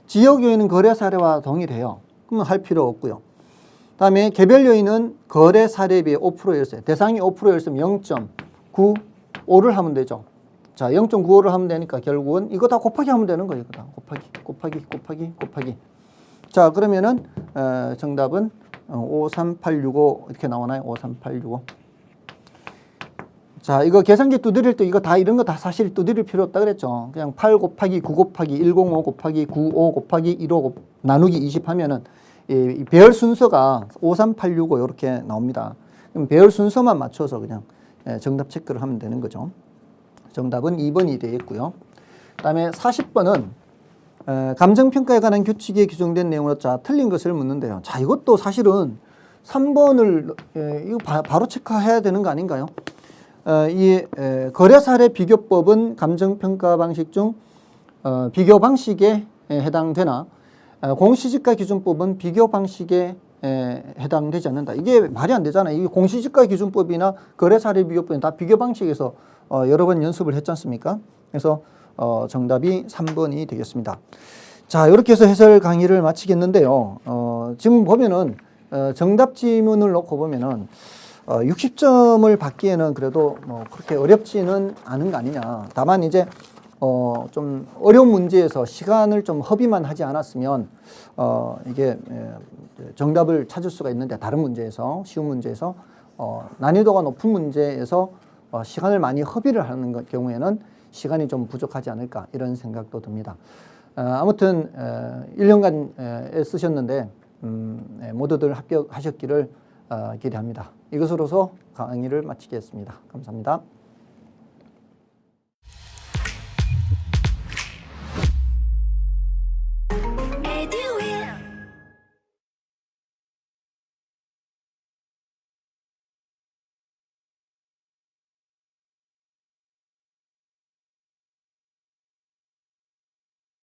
[SPEAKER 1] 지역 요인은 거래 사례와 동일해요. 그러면 할 필요 없고요. 그다음에 개별 요인은 거래 사례에 비해 5%였어요. 대상이 5%였으면 0.95를 하면 되죠. 자, 0.95를 하면 되니까 결국은 이거 다 곱하기 하면 되는 거예요. 이거 다 곱하기. 자, 그러면은 정답은 53865 이렇게 나오나요? 53865. 자, 이거 계산기 두드릴 때 이거 다 이런 거 다 사실 두드릴 필요 없다 그랬죠. 그냥 8 곱하기 9 곱하기 105 곱하기 95 곱하기 15 나누기 20 하면은 이 배열 순서가 53865 이렇게 나옵니다. 그럼 배열 순서만 맞춰서 그냥 정답 체크를 하면 되는 거죠. 정답은 2번이 되겠고요. 그 다음에 40번은 감정평가에 관한 규칙에 규정된 내용으로 자, 틀린 것을 묻는데요. 자, 이것도 사실은 3번을 이거 바로 체크해야 되는 거 아닌가요? 이 거래사례 비교법은 감정평가 방식 중 비교 방식에 해당되나 공시지가 기준법은 비교 방식에 해당되지 않는다. 이게 말이 안 되잖아요. 이게 공시지가 기준법이나 거래사례 비교법은 다 비교 방식에서 여러 번 연습을 했지 않습니까? 그래서 정답이 3번이 되겠습니다. 자, 이렇게 해서 해설 강의를 마치겠는데요. 지금 보면은 정답 지문을 놓고 보면은 60점을 받기에는 그래도 뭐 그렇게 어렵지는 않은 거 아니냐. 다만 이제 좀 어려운 문제에서 시간을 좀 허비만 하지 않았으면 이게 정답을 찾을 수가 있는데 다른 문제에서 쉬운 문제에서 난이도가 높은 문제에서 시간을 많이 허비를 하는 경우에는 시간이 좀 부족하지 않을까 이런 생각도 듭니다. 아무튼 1년간 쓰셨는데 모두들 합격하셨기를 기대합니다. 이것으로서 강의를 마치겠습니다. 감사합니다.